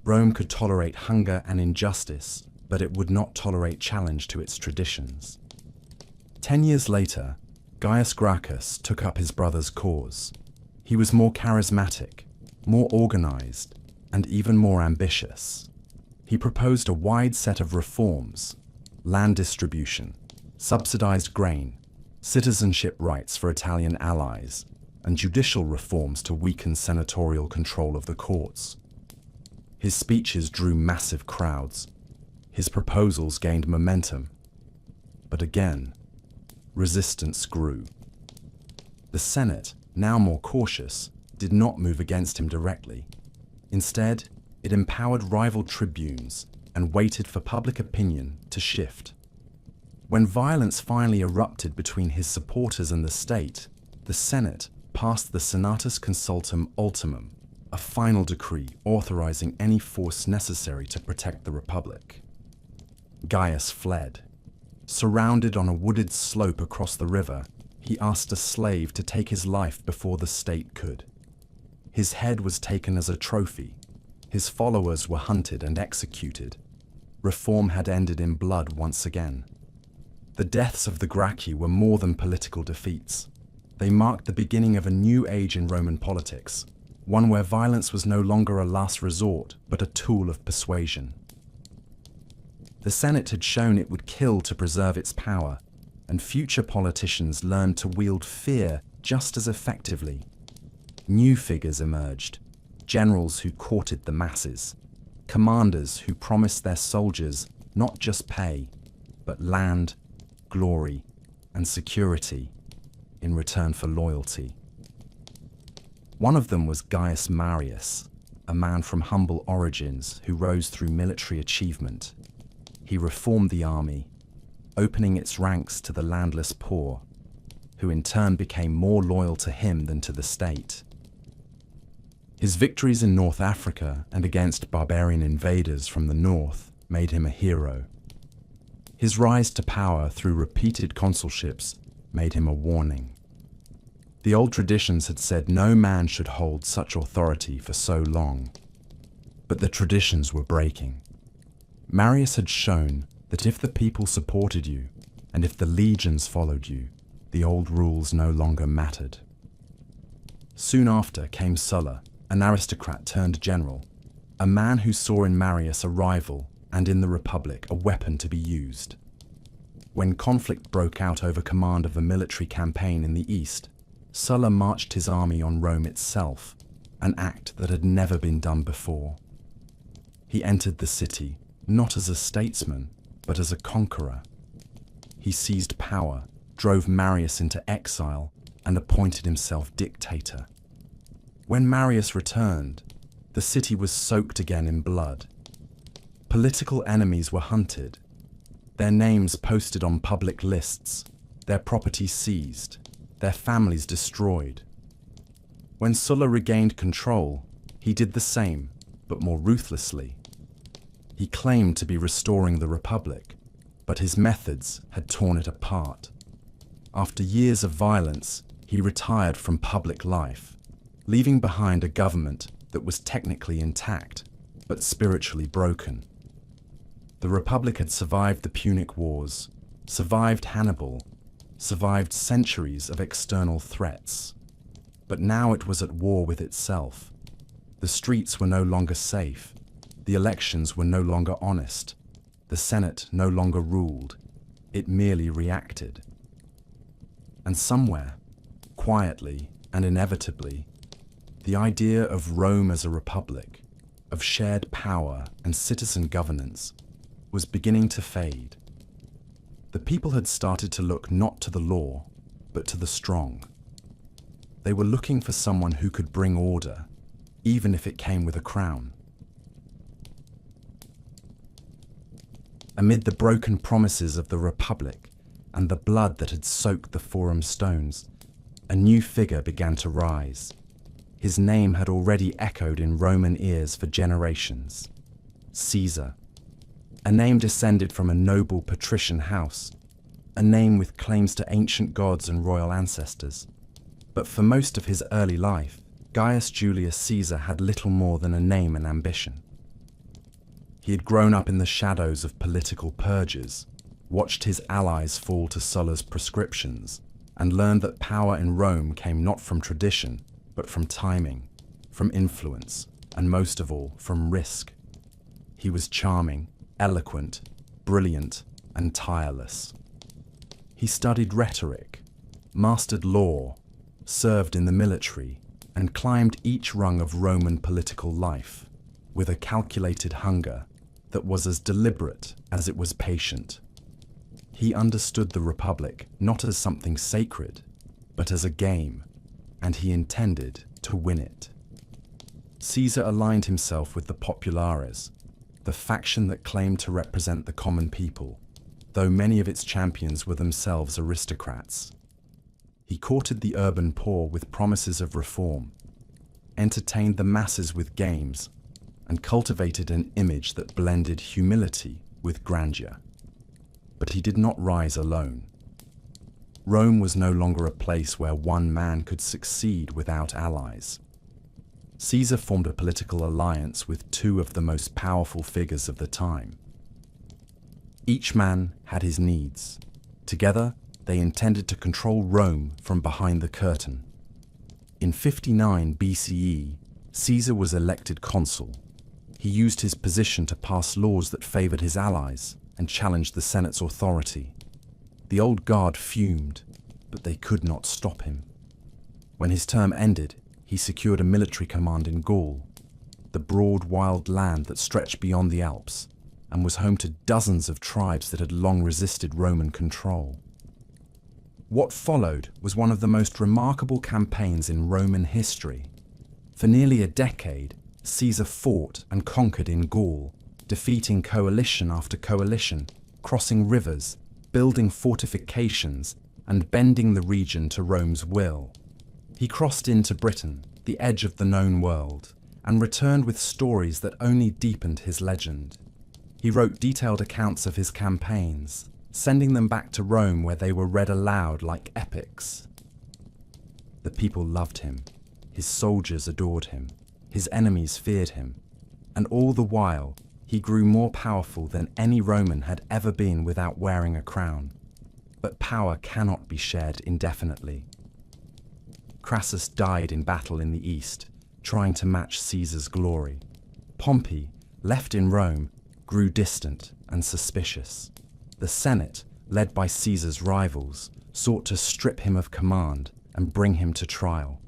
Rome could tolerate hunger and injustice, but it would not tolerate challenge to its traditions. 10 years later, Gaius Gracchus took up his brother's cause. He was more charismatic, more organized, and even more ambitious. He proposed a wide set of reforms: land distribution, subsidized grain, citizenship rights for Italian allies, and judicial reforms to weaken senatorial control of the courts. His speeches drew massive crowds. His proposals gained momentum. But again, resistance grew. The Senate, now more cautious, did not move against him directly. Instead, it empowered rival tribunes and waited for public opinion to shift. When violence finally erupted between his supporters and the state, the Senate passed the Senatus Consultum Ultimum, a final decree authorizing any force necessary to protect the Republic. Gaius fled. Surrounded on a wooded slope across the river, he asked a slave to take his life before the state could. His head was taken as a trophy. His followers were hunted and executed. Reform had ended in blood once again. The deaths of the Gracchi were more than political defeats. They marked the beginning of a new age in Roman politics, one where violence was no longer a last resort, but a tool of persuasion. The Senate had shown it would kill to preserve its power, and future politicians learned to wield fear just as effectively. New figures emerged, generals who courted the masses, commanders who promised their soldiers not just pay, but land, glory, and security in return for loyalty. One of them was Gaius Marius, a man from humble origins who rose through military achievement. He reformed the army, opening its ranks to the landless poor, who in turn became more loyal to him than to the state. His victories in North Africa and against barbarian invaders from the north made him a hero. His rise to power through repeated consulships made him a warning. The old traditions had said no man should hold such authority for so long, but the traditions were breaking. Marius had shown that if the people supported you, and if the legions followed you, the old rules no longer mattered. Soon after came Sulla, an aristocrat turned general, a man who saw in Marius a rival and in the Republic a weapon to be used. When conflict broke out over command of a military campaign in the east, Sulla marched his army on Rome itself, an act that had never been done before. He entered the city, not as a statesman, but as a conqueror. He seized power, drove Marius into exile, and appointed himself dictator. When Marius returned, the city was soaked again in blood. Political enemies were hunted, their names posted on public lists, their property seized, their families destroyed. When Sulla regained control, he did the same, but more ruthlessly. He claimed to be restoring the Republic, but his methods had torn it apart. After years of violence, he retired from public life, leaving behind a government that was technically intact, but spiritually broken. The Republic had survived the Punic Wars, survived Hannibal, survived centuries of external threats. But now it was at war with itself. The streets were no longer safe, the elections were no longer honest, the Senate no longer ruled, it merely reacted. And somewhere, quietly and inevitably, the idea of Rome as a republic, of shared power and citizen governance, was beginning to fade. The people had started to look not to the law, but to the strong. They were looking for someone who could bring order, even if it came with a crown. Amid the broken promises of the Republic and the blood that had soaked the Forum stones, a new figure began to rise. His name had already echoed in Roman ears for generations: Caesar. A name descended from a noble patrician house, a name with claims to ancient gods and royal ancestors. But for most of his early life, Gaius Julius Caesar had little more than a name and ambition. He had grown up in the shadows of political purges, watched his allies fall to Sulla's prescriptions, and learned that power in Rome came not from tradition, but from timing, from influence, and most of all, from risk. He was charming, eloquent, brilliant, and tireless. He studied rhetoric, mastered law, served in the military, and climbed each rung of Roman political life with a calculated hunger that was as deliberate as it was patient. He understood the Republic not as something sacred, but as a game, and he intended to win it. Caesar aligned himself with the populares, the faction that claimed to represent the common people, though many of its champions were themselves aristocrats. He courted the urban poor with promises of reform, entertained the masses with games, and cultivated an image that blended humility with grandeur. But he did not rise alone. Rome was no longer a place where one man could succeed without allies. Caesar formed a political alliance with two of the most powerful figures of the time. Each man had his needs. Together, they intended to control Rome from behind the curtain. In 59 BCE, Caesar was elected consul. He used his position to pass laws that favored his allies and challenged the Senate's authority. The old guard fumed, but they could not stop him. When his term ended, he secured a military command in Gaul, the broad, wild land that stretched beyond the Alps and was home to dozens of tribes that had long resisted Roman control. What followed was one of the most remarkable campaigns in Roman history. For nearly a decade, Caesar fought and conquered in Gaul, defeating coalition after coalition, crossing rivers, building fortifications, and bending the region to Rome's will. He crossed into Britain, the edge of the known world, and returned with stories that only deepened his legend. He wrote detailed accounts of his campaigns, sending them back to Rome where they were read aloud like epics. The people loved him, his soldiers adored him, his enemies feared him, and all the while he grew more powerful than any Roman had ever been without wearing a crown. But power cannot be shared indefinitely. Crassus died in battle in the east, trying to match Caesar's glory. Pompey, left in Rome, grew distant and suspicious. The Senate, led by Caesar's rivals, sought to strip him of command and bring him to trial.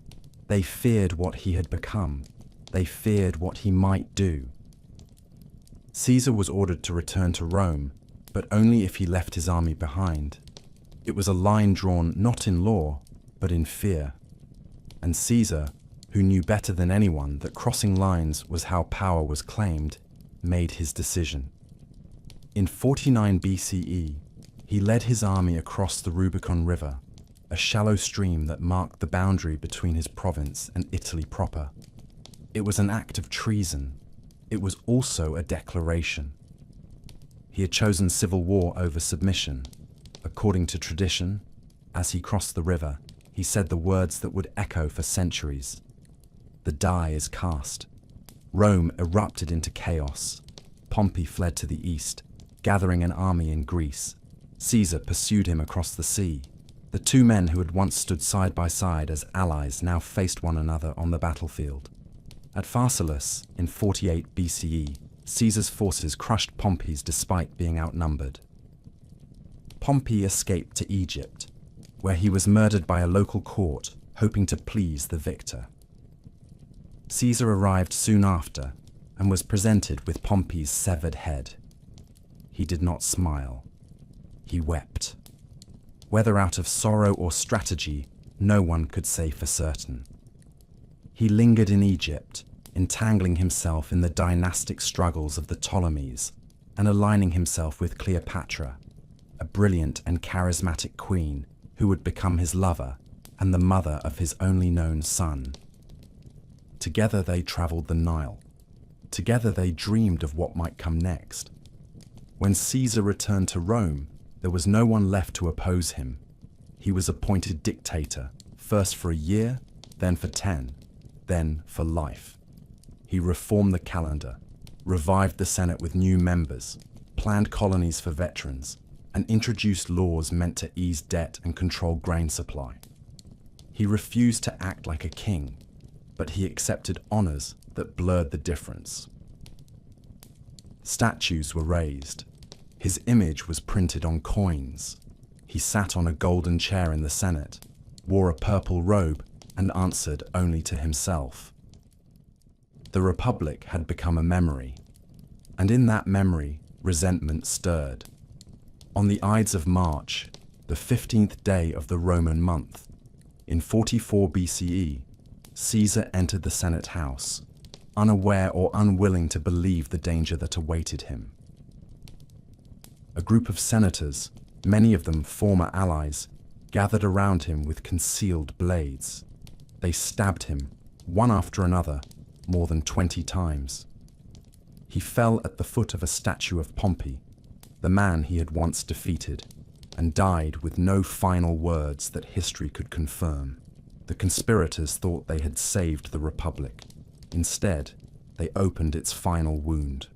They feared what he had become. They feared what he might do. Caesar was ordered to return to Rome, but only if he left his army behind. It was a line drawn not in law, but in fear. And Caesar, who knew better than anyone that crossing lines was how power was claimed, made his decision. In 49 BCE, He led his army across the Rubicon River, a shallow stream that marked the boundary between his province and Italy proper. It was an act of treason. It was also a declaration. He had chosen civil war over submission. According to tradition, as he crossed the river, he said the words that would echo for centuries. The die is cast. Rome erupted into chaos. Pompey fled to the east, gathering an army in Greece. Caesar pursued him across the sea. The two men who had once stood side by side as allies now faced one another on the battlefield. At Pharsalus, in 48 BCE, Caesar's forces crushed Pompey's despite being outnumbered. Pompey escaped to Egypt, where he was murdered by a local court, hoping to please the victor. Caesar arrived soon after and was presented with Pompey's severed head. He did not smile. He wept. Whether out of sorrow or strategy, no one could say for certain. He lingered in Egypt, entangling himself in the dynastic struggles of the Ptolemies and aligning himself with Cleopatra, a brilliant and charismatic queen who would become his lover and the mother of his only known son. Together they traveled the Nile. Together they dreamed of what might come next. When Caesar returned to Rome, there was no one left to oppose him. He was appointed dictator, first for a year, then for 10, then for life. He reformed the calendar, revived the Senate with new members, planned colonies for veterans, and introduced laws meant to ease debt and control grain supply. He refused to act like a king, but he accepted honors that blurred the difference. Statues were raised. His image was printed on coins. He sat on a golden chair in the Senate, wore a purple robe, and answered only to himself. The Republic had become a memory, and in that memory, resentment stirred. On the Ides of March, the 15th day of the Roman month, in 44 BCE, Caesar entered the Senate House, unaware or unwilling to believe the danger that awaited him. A group of senators, many of them former allies, gathered around him with concealed blades. They stabbed him, one after another, more than 20 times. He fell at the foot of a statue of Pompey, the man he had once defeated, and died with no final words that history could confirm. The conspirators thought they had saved the Republic. Instead, they opened its final wound.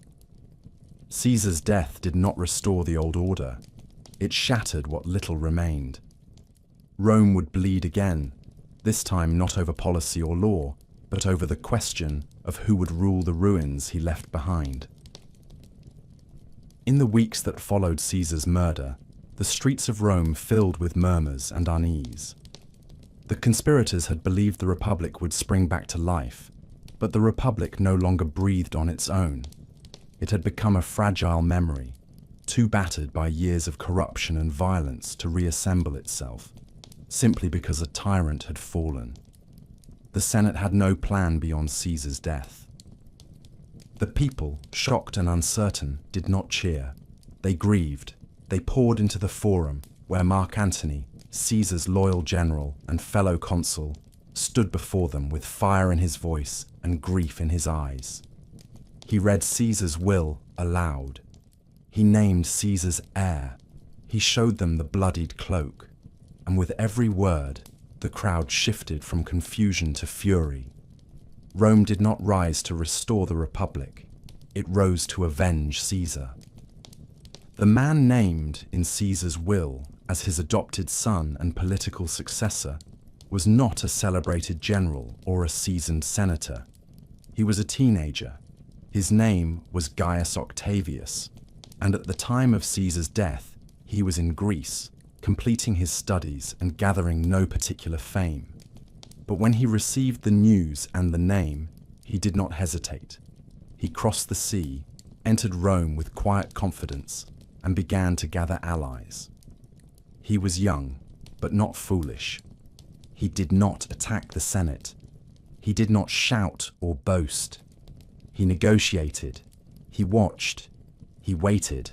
Caesar's death did not restore the old order. It shattered what little remained. Rome would bleed again, this time not over policy or law, but over the question of who would rule the ruins he left behind. In the weeks that followed Caesar's murder, the streets of Rome filled with murmurs and unease. The conspirators had believed the Republic would spring back to life, but the Republic no longer breathed on its own. It had become a fragile memory, too battered by years of corruption and violence to reassemble itself, simply because a tyrant had fallen. The Senate had no plan beyond Caesar's death. The people, shocked and uncertain, did not cheer. They grieved. They poured into the forum, where Mark Antony, Caesar's loyal general and fellow consul, stood before them with fire in his voice and grief in his eyes. He read Caesar's will aloud. He named Caesar's heir. He showed them the bloodied cloak. And with every word, the crowd shifted from confusion to fury. Rome did not rise to restore the Republic. It rose to avenge Caesar. The man named in Caesar's will as his adopted son and political successor was not a celebrated general or a seasoned senator. He was a teenager. His name was Gaius Octavius, and at the time of Caesar's death, he was in Greece, completing his studies and gathering no particular fame. But when he received the news and the name, he did not hesitate. He crossed the sea, entered Rome with quiet confidence, and began to gather allies. He was young, but not foolish. He did not attack the Senate. He did not shout or boast. He negotiated. He watched. He waited.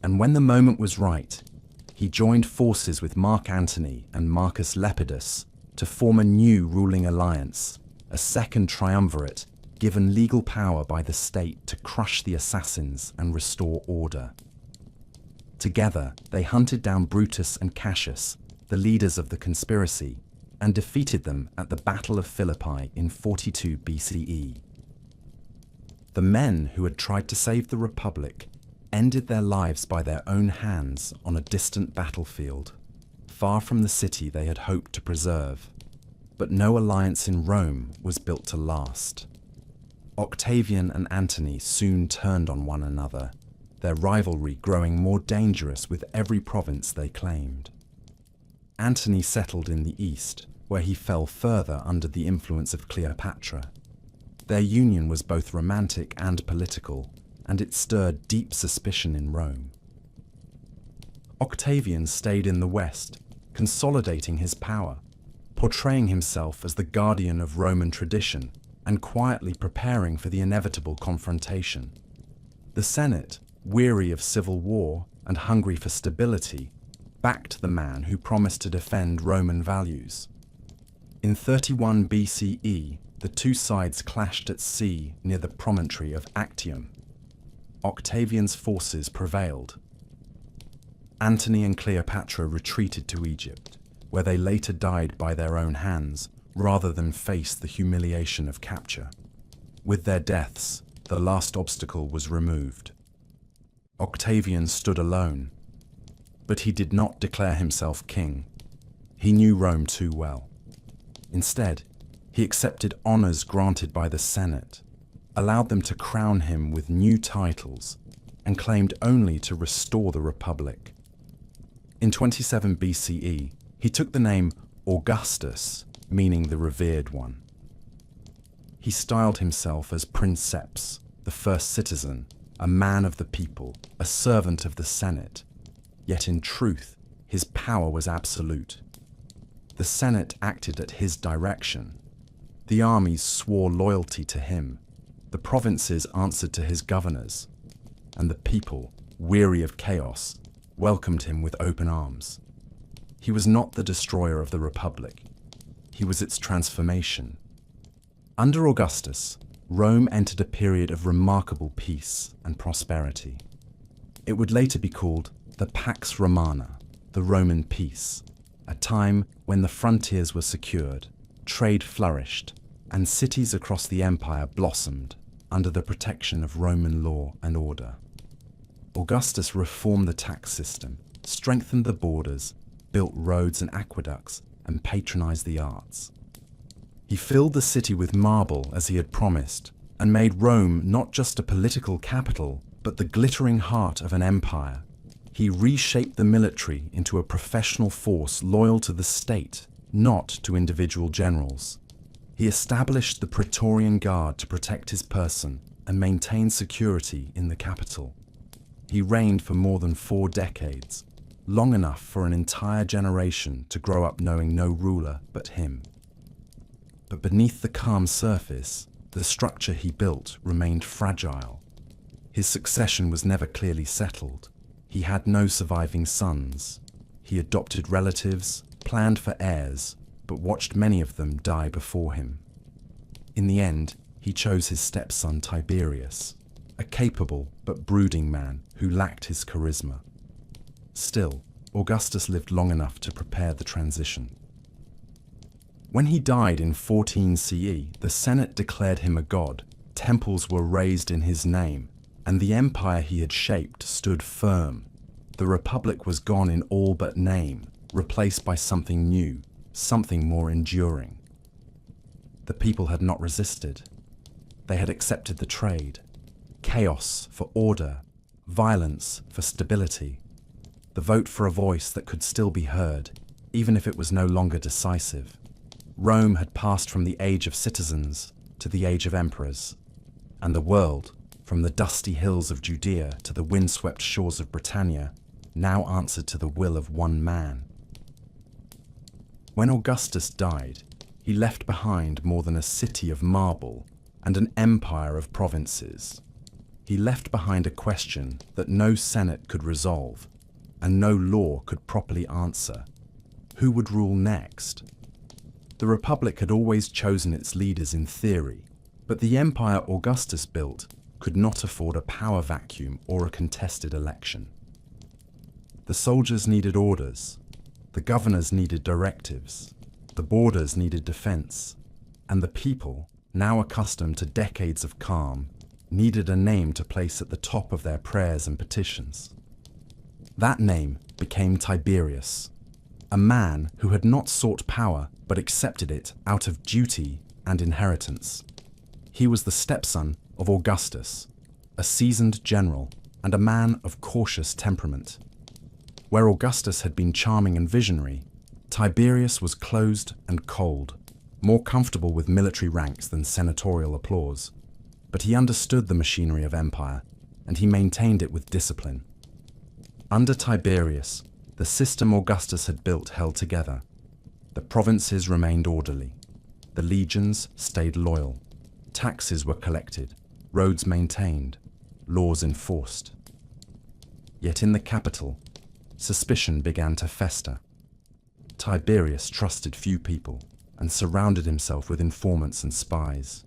And when the moment was right, he joined forces with Mark Antony and Marcus Lepidus to form a new ruling alliance, a second triumvirate given legal power by the state to crush the assassins and restore order. Together, they hunted down Brutus and Cassius, the leaders of the conspiracy, and defeated them at the Battle of Philippi in 42 BCE. The men who had tried to save the Republic ended their lives by their own hands on a distant battlefield, far from the city they had hoped to preserve. But no alliance in Rome was built to last. Octavian and Antony soon turned on one another, their rivalry growing more dangerous with every province they claimed. Antony settled in the east, where he fell further under the influence of Cleopatra. Their union was both romantic and political, and it stirred deep suspicion in Rome. Octavian stayed in the west, consolidating his power, portraying himself as the guardian of Roman tradition and quietly preparing for the inevitable confrontation. The Senate, weary of civil war and hungry for stability, backed the man who promised to defend Roman values. In 31 BCE, the two sides clashed at sea near the promontory of Actium. Octavian's forces prevailed. Antony and Cleopatra retreated to Egypt, where they later died by their own hands, rather than face the humiliation of capture. With their deaths, the last obstacle was removed. Octavian stood alone, but he did not declare himself king. He knew Rome too well. Instead, he accepted honors granted by the Senate, allowed them to crown him with new titles, and claimed only to restore the Republic. In 27 BCE, he took the name Augustus, meaning the revered one. He styled himself as Princeps, the first citizen, a man of the people, a servant of the Senate. Yet in truth, his power was absolute. The Senate acted at his direction. The armies swore loyalty to him. The provinces answered to his governors. And the people, weary of chaos, welcomed him with open arms. He was not the destroyer of the Republic. He was its transformation. Under Augustus, Rome entered a period of remarkable peace and prosperity. It would later be called the Pax Romana, the Roman peace, a time when the frontiers were secured, trade flourished, and cities across the empire blossomed under the protection of Roman law and order. Augustus reformed the tax system, strengthened the borders, built roads and aqueducts, and patronized the arts. He filled the city with marble as he had promised, and made Rome not just a political capital, but the glittering heart of an empire. He reshaped the military into a professional force loyal to the state, not to individual generals. He established the Praetorian Guard to protect his person and maintain security in the capital. He reigned for more than 4 decades, long enough for an entire generation to grow up knowing no ruler but him. But beneath the calm surface, the structure he built remained fragile. His succession was never clearly settled. He had no surviving sons. He adopted relatives, planned for heirs, but watched many of them die before him. In the end, he chose his stepson Tiberius, a capable but brooding man who lacked his charisma. Still, Augustus lived long enough to prepare the transition. When he died in 14 CE, the Senate declared him a god, temples were raised in his name, and the empire he had shaped stood firm. The Republic was gone in all but name, replaced by something new, something more enduring. The people had not resisted. They had accepted the trade. Chaos for order, violence for stability. The vote for a voice that could still be heard, even if it was no longer decisive. Rome had passed from the age of citizens to the age of emperors, and the world, from the dusty hills of Judea to the windswept shores of Britannia, now answered to the will of one man. When Augustus died, he left behind more than a city of marble and an empire of provinces. he left behind a question that no Senate could resolve and no law could properly answer. Who would rule next? The Republic had always chosen its leaders in theory, but the empire Augustus built could not afford a power vacuum or a contested election. The soldiers needed orders, the governors needed directives, the borders needed defense, and the people, now accustomed to decades of calm, needed a name to place at the top of their prayers and petitions. That name became Tiberius, a man who had not sought power but accepted it out of duty and inheritance. He was the stepson of Augustus, a seasoned general and a man of cautious temperament. Where Augustus had been charming and visionary, Tiberius was closed and cold, more comfortable with military ranks than senatorial applause. But he understood the machinery of empire, and he maintained it with discipline. Under Tiberius, the system Augustus had built held together. The provinces remained orderly. The legions stayed loyal. Taxes were collected, roads maintained, laws enforced. Yet in the capital, suspicion began to fester. Tiberius trusted few people and surrounded himself with informants and spies.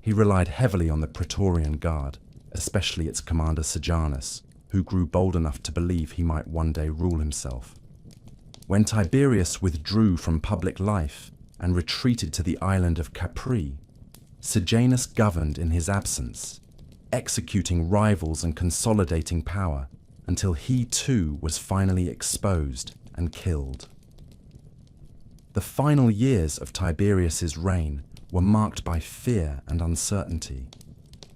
He relied heavily on the Praetorian Guard, especially its commander Sejanus, who grew bold enough to believe he might one day rule himself. When Tiberius withdrew from public life and retreated to the island of Capri, Sejanus governed in his absence, executing rivals and consolidating power until he too was finally exposed and killed. The final years of Tiberius's reign were marked by fear and uncertainty,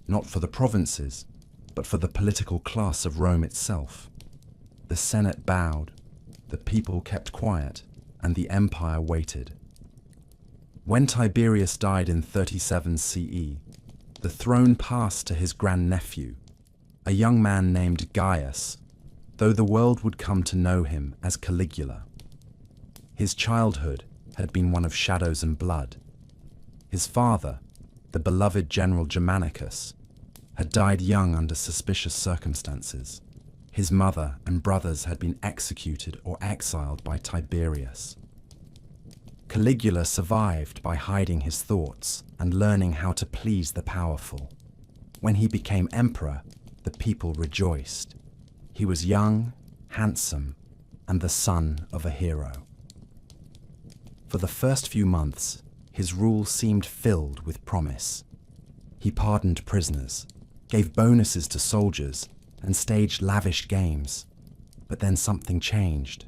not for the provinces, but for the political class of Rome itself. The Senate bowed, the people kept quiet, and the empire waited. When Tiberius died in 37 CE, the throne passed to his grandnephew, a young man named Gaius, though the world would come to know him as Caligula. His childhood had been one of shadows and blood. His father, the beloved general Germanicus, had died young under suspicious circumstances. His mother and brothers had been executed or exiled by Tiberius. Caligula survived by hiding his thoughts and learning how to please the powerful. When he became emperor, the people rejoiced. He was young, handsome, and the son of a hero. For the first few months, his rule seemed filled with promise. He pardoned prisoners, gave bonuses to soldiers, and staged lavish games. But then something changed.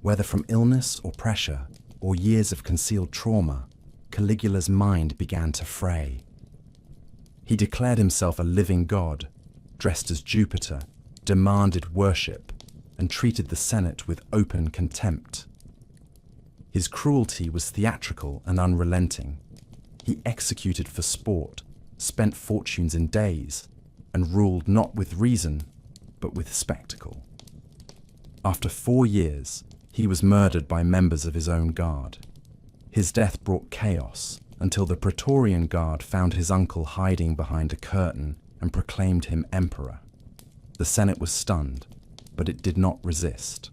Whether from illness or pressure, or years of concealed trauma, Caligula's mind began to fray. He declared himself a living god, dressed as Jupiter, demanded worship, and treated the Senate with open contempt. His cruelty was theatrical and unrelenting. He executed for sport, spent fortunes in days, and ruled not with reason, but with spectacle. After 4 years, he was murdered by members of his own guard. His death brought chaos until the Praetorian Guard found his uncle hiding behind a curtain and proclaimed him emperor. The Senate was stunned, but it did not resist.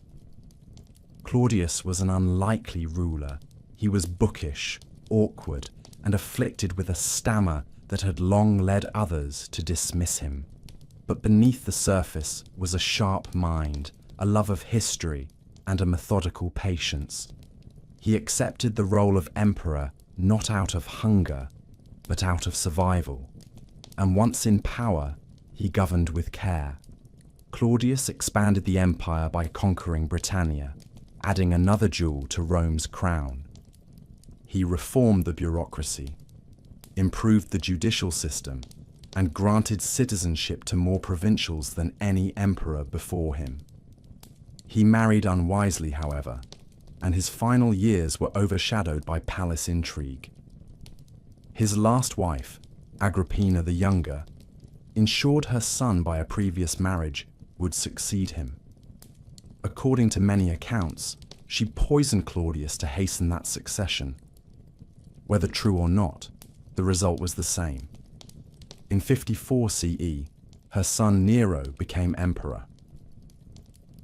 Claudius was an unlikely ruler. He was bookish, awkward, and afflicted with a stammer that had long led others to dismiss him. But beneath the surface was a sharp mind, a love of history, and a methodical patience. He accepted the role of emperor not out of hunger, but out of survival. And once in power, he governed with care. Claudius expanded the empire by conquering Britannia, adding another jewel to Rome's crown. He reformed the bureaucracy, improved the judicial system, and granted citizenship to more provincials than any emperor before him. He married unwisely, however, and his final years were overshadowed by palace intrigue. His last wife, Agrippina the Younger, ensured her son by a previous marriage would succeed him. According to many accounts, she poisoned Claudius to hasten that succession. Whether true or not, the result was the same. In 54 CE, her son Nero became emperor.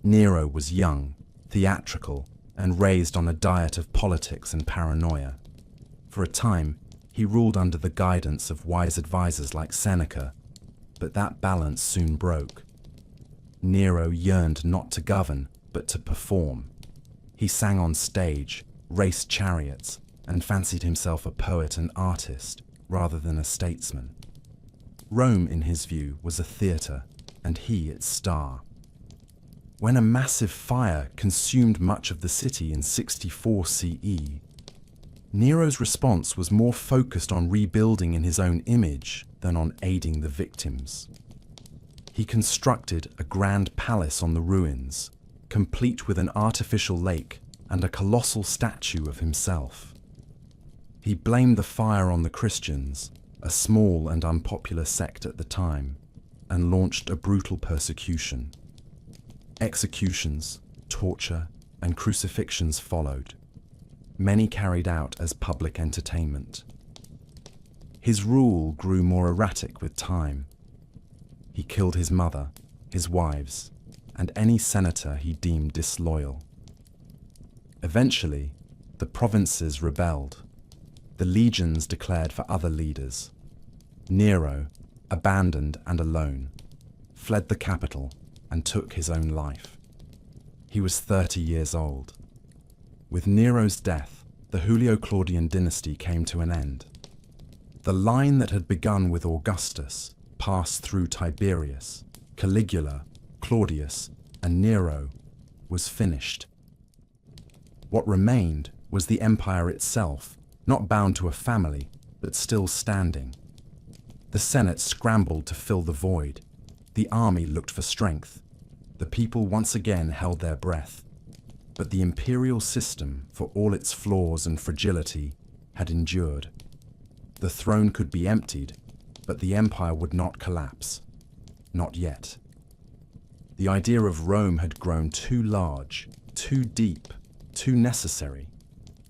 Nero was young, theatrical, and raised on a diet of politics and paranoia. For a time, he ruled under the guidance of wise advisors like Seneca, but that balance soon broke. Nero yearned not to govern, but to perform. He sang on stage, raced chariots, and fancied himself a poet and artist, rather than a statesman. Rome, in his view, was a theatre, and he its star. When a massive fire consumed much of the city in 64 CE, Nero's response was more focused on rebuilding in his own image than on aiding the victims. He constructed a grand palace on the ruins, complete with an artificial lake and a colossal statue of himself. He blamed the fire on the Christians, a small and unpopular sect at the time, and launched a brutal persecution. Executions, torture, and crucifixions followed, many carried out as public entertainment. His rule grew more erratic with time. He killed his mother, his wives, and any senator he deemed disloyal. Eventually, the provinces rebelled. The legions declared for other leaders. Nero, abandoned and alone, fled the capital and took his own life. He was 30 years old. With Nero's death, the Julio-Claudian dynasty came to an end. The line that had begun with Augustus passed through Tiberius, Caligula, Claudius, and Nero was finished. What remained was the empire itself, not bound to a family, but still standing. The Senate scrambled to fill the void. The army looked for strength. The people once again held their breath. But the imperial system, for all its flaws and fragility, had endured. The throne could be emptied, but the empire would not collapse. Not yet. The idea of Rome had grown too large, too deep, too necessary.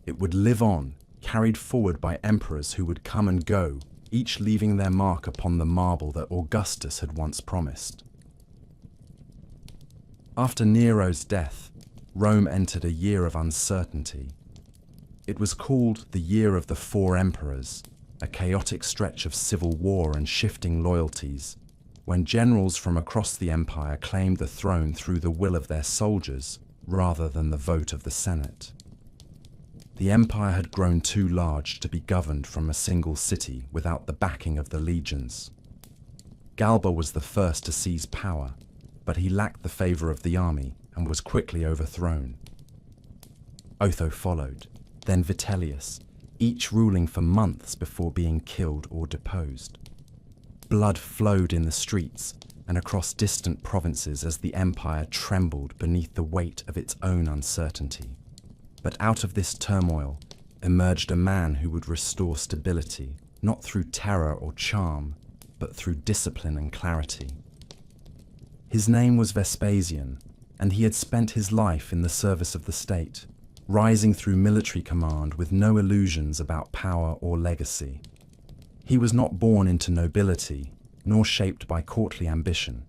It would live on, carried forward by emperors who would come and go, each leaving their mark upon the marble that Augustus had once promised. After Nero's death, Rome entered a year of uncertainty. It was called the Year of the Four Emperors, a chaotic stretch of civil war and shifting loyalties, when generals from across the empire claimed the throne through the will of their soldiers rather than the vote of the Senate. The empire had grown too large to be governed from a single city without the backing of the legions. Galba was the first to seize power, but he lacked the favor of the army and was quickly overthrown. Otho followed, then Vitellius, each ruling for months before being killed or deposed. Blood flowed in the streets and across distant provinces as the empire trembled beneath the weight of its own uncertainty. But out of this turmoil emerged a man who would restore stability, not through terror or charm, but through discipline and clarity. His name was Vespasian, and he had spent his life in the service of the state, rising through military command with no illusions about power or legacy. He was not born into nobility, nor shaped by courtly ambition.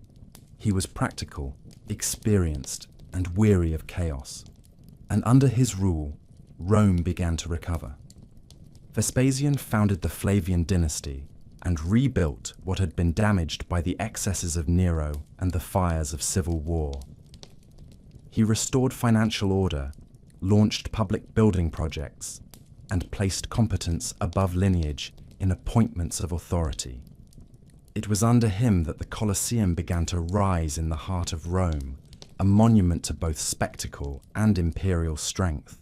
He was practical, experienced, and weary of chaos. And under his rule, Rome began to recover. Vespasian founded the Flavian dynasty and rebuilt what had been damaged by the excesses of Nero and the fires of civil war. He restored financial order, launched public building projects, and placed competence above lineage in appointments of authority. It was under him that the Colosseum began to rise in the heart of Rome, a monument to both spectacle and imperial strength.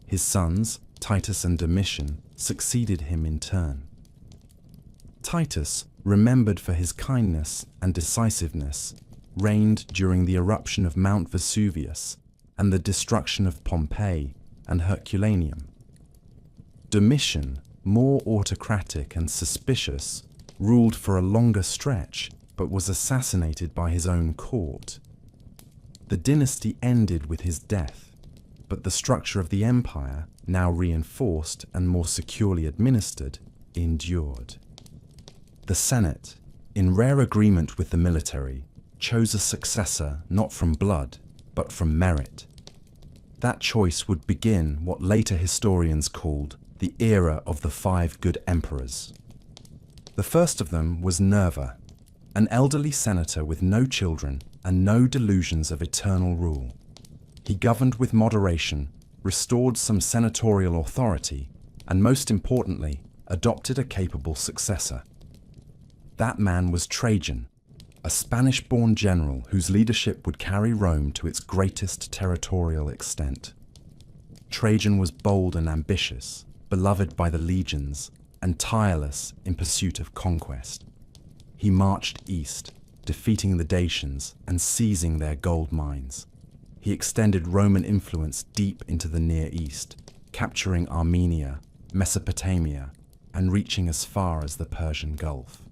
His sons, Titus and Domitian, succeeded him in turn. Titus, remembered for his kindness and decisiveness, reigned during the eruption of Mount Vesuvius and the destruction of Pompeii and Herculaneum. Domitian, more autocratic and suspicious, ruled for a longer stretch but was assassinated by his own court. The dynasty ended with his death, but the structure of the empire, now reinforced and more securely administered, endured. The Senate, in rare agreement with the military, chose a successor not from blood, but from merit. That choice would begin what later historians called the era of the 5 good emperors. The first of them was Nerva, an elderly senator with no children and no delusions of eternal rule. He governed with moderation, restored some senatorial authority, and most importantly, adopted a capable successor. That man was Trajan, a Spanish-born general whose leadership would carry Rome to its greatest territorial extent. Trajan was bold and ambitious, beloved by the legions, and tireless in pursuit of conquest. He marched east, defeating the Dacians and seizing their gold mines. He extended Roman influence deep into the Near East, capturing Armenia, Mesopotamia, and reaching as far as the Persian Gulf.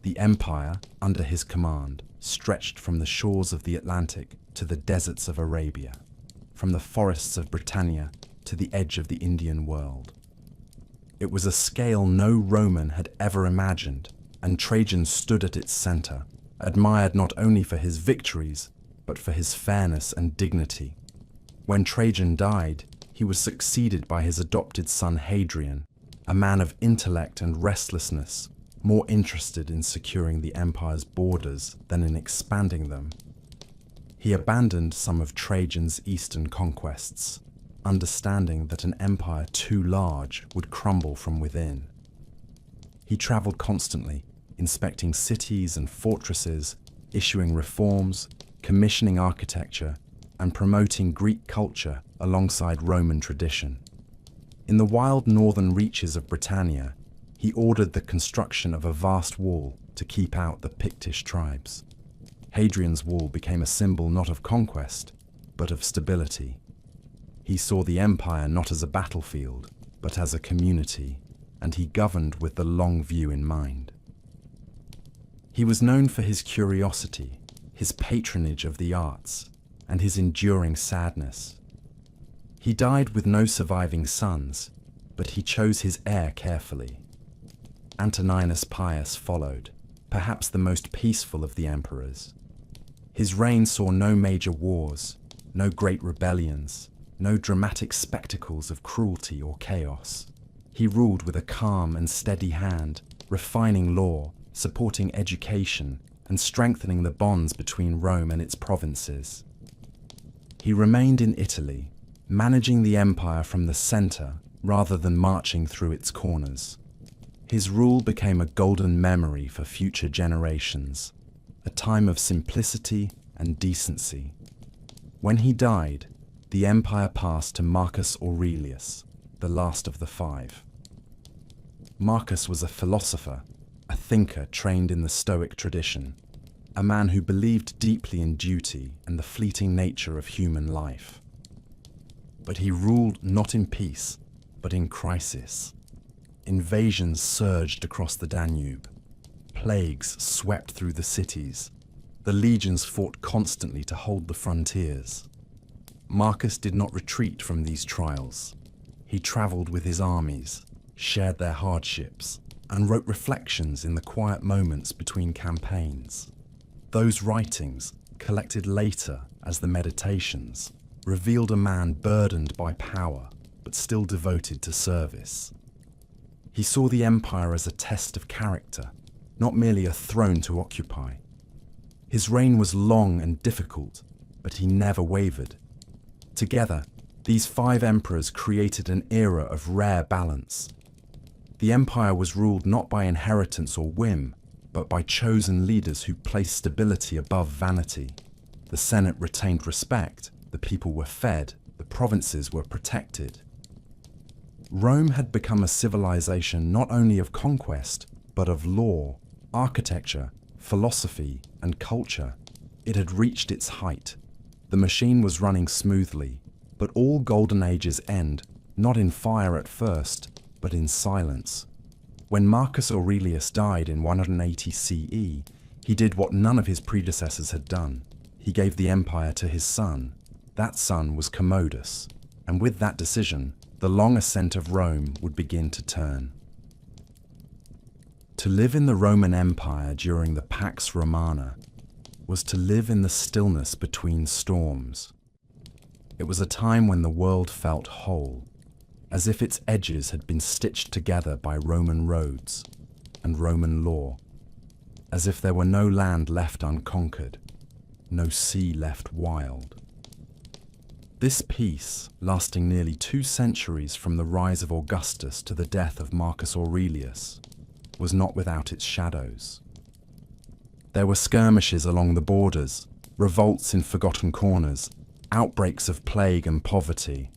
The empire, under his command, stretched from the shores of the Atlantic to the deserts of Arabia, from the forests of Britannia to the edge of the Indian world. It was a scale no Roman had ever imagined, and Trajan stood at its center, admired not only for his victories, but for his fairness and dignity. When Trajan died, he was succeeded by his adopted son Hadrian, a man of intellect and restlessness, more interested in securing the empire's borders than in expanding them. He abandoned some of Trajan's eastern conquests, understanding that an empire too large would crumble from within. He traveled constantly, inspecting cities and fortresses, issuing reforms, commissioning architecture, and promoting Greek culture alongside Roman tradition. In the wild northern reaches of Britannia, he ordered the construction of a vast wall to keep out the Pictish tribes. Hadrian's wall became a symbol not of conquest, but of stability. He saw the empire not as a battlefield, but as a community, and he governed with the long view in mind. He was known for his curiosity, his patronage of the arts, and his enduring sadness. He died with no surviving sons, but he chose his heir carefully. Antoninus Pius followed, perhaps the most peaceful of the emperors. His reign saw no major wars, no great rebellions, no dramatic spectacles of cruelty or chaos. He ruled with a calm and steady hand, refining law, supporting education, and strengthening the bonds between Rome and its provinces. He remained in Italy, managing the empire from the center rather than marching through its corners. His rule became a golden memory for future generations, a time of simplicity and decency. When he died, the empire passed to Marcus Aurelius, the last of the 5. Marcus was a philosopher, a thinker trained in the Stoic tradition, a man who believed deeply in duty and the fleeting nature of human life. But he ruled not in peace, but in crisis. Invasions surged across the Danube. Plagues swept through the cities. The legions fought constantly to hold the frontiers. Marcus did not retreat from these trials. He traveled with his armies, shared their hardships, and wrote reflections in the quiet moments between campaigns. Those writings, collected later as the Meditations, revealed a man burdened by power, but still devoted to service. He saw the empire as a test of character, not merely a throne to occupy. His reign was long and difficult, but he never wavered. Together, these 5 emperors created an era of rare balance. The empire was ruled not by inheritance or whim, but by chosen leaders who placed stability above vanity. The Senate retained respect, the people were fed, the provinces were protected. Rome had become a civilization not only of conquest, but of law, architecture, philosophy, and culture. It had reached its height. The machine was running smoothly, but all golden ages end, not in fire at first, but in silence. When Marcus Aurelius died in 180 CE, he did what none of his predecessors had done. He gave the empire to his son. That son was Commodus, and with that decision, the long ascent of Rome would begin to turn. To live in the Roman Empire during the Pax Romana was to live in the stillness between storms. It was a time when the world felt whole, as if its edges had been stitched together by Roman roads and Roman law, as if there were no land left unconquered, no sea left wild. This peace, lasting nearly 2 centuries from the rise of Augustus to the death of Marcus Aurelius, was not without its shadows. There were skirmishes along the borders, revolts in forgotten corners, outbreaks of plague and poverty,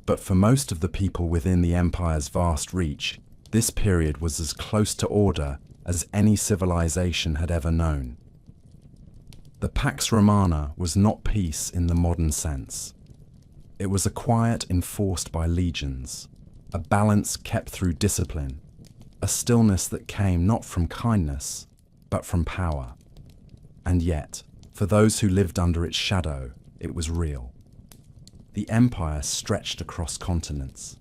but for most of the people within the empire's vast reach, this period was as close to order as any civilization had ever known. The Pax Romana was not peace in the modern sense. It was a quiet enforced by legions, a balance kept through discipline, a stillness that came not from kindness, but from power. And yet, for those who lived under its shadow, it was real. The empire stretched across continents.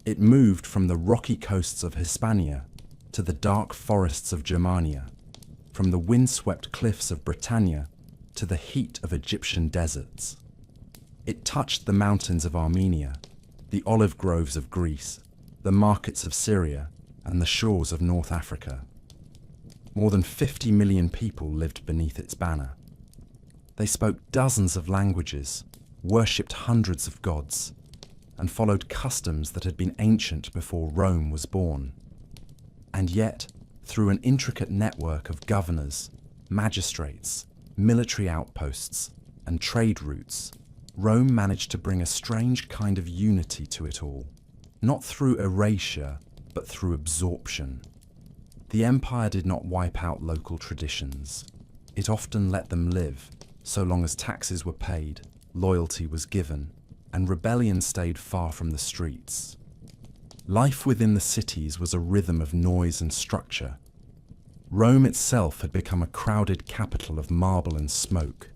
It moved from the rocky coasts of Hispania to the dark forests of Germania, from the windswept cliffs of Britannia to the heat of Egyptian deserts. It touched the mountains of Armenia, the olive groves of Greece, the markets of Syria, and the shores of North Africa. More than 50 million people lived beneath its banner. They spoke dozens of languages, worshipped hundreds of gods, and followed customs that had been ancient before Rome was born. And yet, through an intricate network of governors, magistrates, military outposts, and trade routes, Rome managed to bring a strange kind of unity to it all, not through erasure, but through absorption. The empire did not wipe out local traditions. It often let them live, so long as taxes were paid, loyalty was given, and rebellion stayed far from the streets. Life within the cities was a rhythm of noise and structure. Rome itself had become a crowded capital of marble and smoke,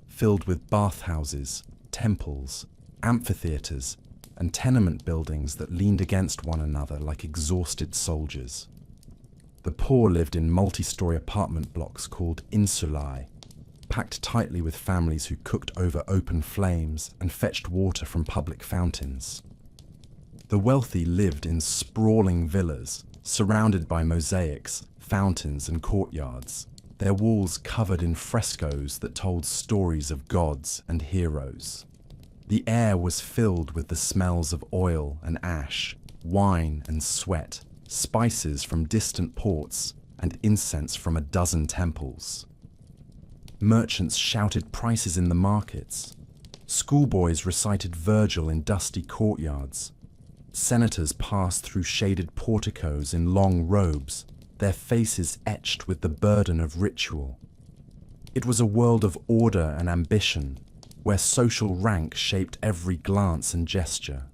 filled with bathhouses, temples, amphitheatres, and tenement buildings that leaned against one another like exhausted soldiers. The poor lived in multi-story apartment blocks called insulae, packed tightly with families who cooked over open flames and fetched water from public fountains. The wealthy lived in sprawling villas, surrounded by mosaics, fountains and courtyards, their walls covered in frescoes that told stories of gods and heroes. The air was filled with the smells of oil and ash, wine and sweat, spices from distant ports, and incense from a dozen temples. Merchants shouted prices in the markets. Schoolboys recited Virgil in dusty courtyards. Senators passed through shaded porticos in long robes, their faces etched with the burden of ritual. It was a world of order and ambition, where social rank shaped every glance and gesture.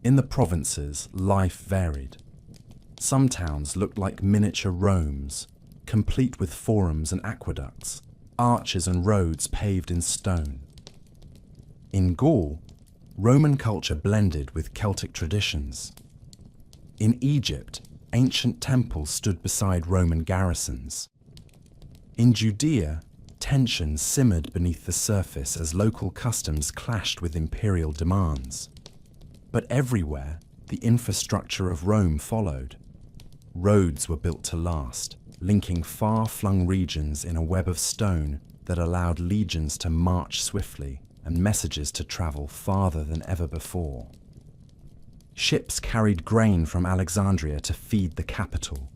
In the provinces, life varied. Some towns looked like miniature Romes, complete with forums and aqueducts, arches and roads paved in stone. In Gaul, Roman culture blended with Celtic traditions. In Egypt, ancient temples stood beside Roman garrisons. In Judea, tension simmered beneath the surface as local customs clashed with imperial demands. But everywhere, the infrastructure of Rome followed. Roads were built to last, linking far-flung regions in a web of stone that allowed legions to march swiftly and messages to travel farther than ever before. Ships carried grain from Alexandria to feed the capital.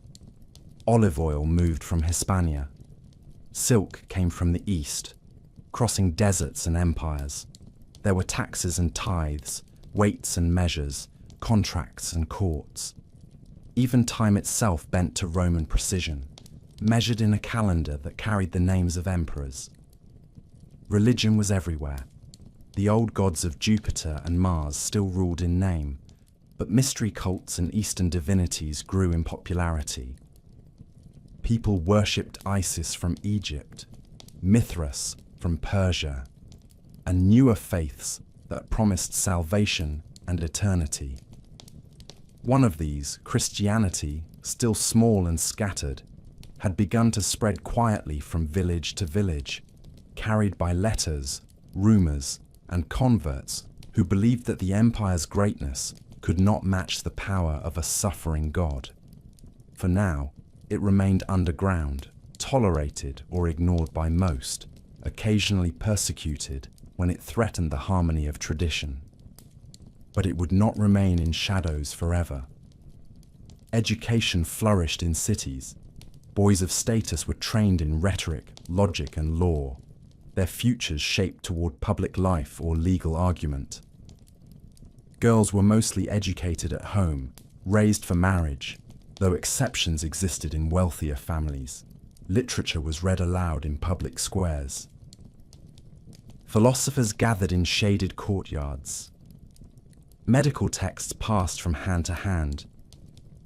Olive oil moved from Hispania. Silk came from the east, crossing deserts and empires. There were taxes and tithes, weights and measures, contracts and courts. Even time itself bent to Roman precision, measured in a calendar that carried the names of emperors. Religion was everywhere. The old gods of Jupiter and Mars still ruled in name, but mystery cults and Eastern divinities grew in popularity. People worshipped Isis from Egypt, Mithras from Persia, and newer faiths that promised salvation and eternity. One of these, Christianity, still small and scattered, had begun to spread quietly from village to village, carried by letters, rumors, and converts who believed that the empire's greatness could not match the power of a suffering God. For now, it remained underground, tolerated or ignored by most, occasionally persecuted when it threatened the harmony of tradition. But it would not remain in shadows forever. Education flourished in cities. Boys of status were trained in rhetoric, logic, and law, their futures shaped toward public life or legal argument. Girls were mostly educated at home, raised for marriage, though exceptions existed in wealthier families. Literature was read aloud in public squares. Philosophers gathered in shaded courtyards. Medical texts passed from hand to hand.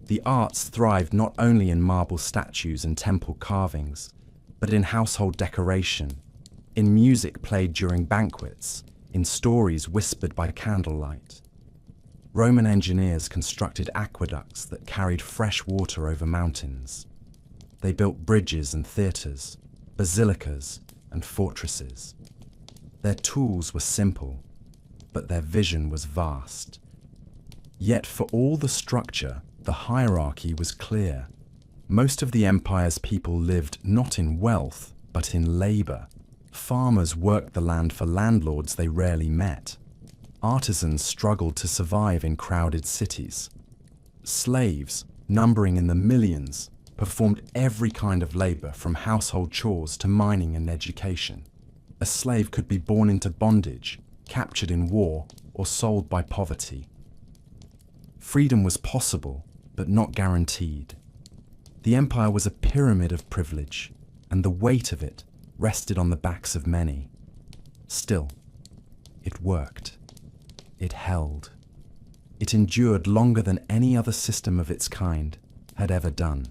The arts thrived not only in marble statues and temple carvings, but in household decoration, in music played during banquets, in stories whispered by candlelight. Roman engineers constructed aqueducts that carried fresh water over mountains. They built bridges and theatres, basilicas and fortresses. Their tools were simple, but their vision was vast. Yet for all the structure, the hierarchy was clear. Most of the empire's people lived not in wealth, but in labour. Farmers worked the land for landlords they rarely met. Artisans struggled to survive in crowded cities. Slaves, numbering in the millions, performed every kind of labour from household chores to mining and education. A slave could be born into bondage, captured in war, or sold by poverty. Freedom was possible, but not guaranteed. The empire was a pyramid of privilege, and the weight of it rested on the backs of many. Still, it worked. It held. It endured longer than any other system of its kind had ever done.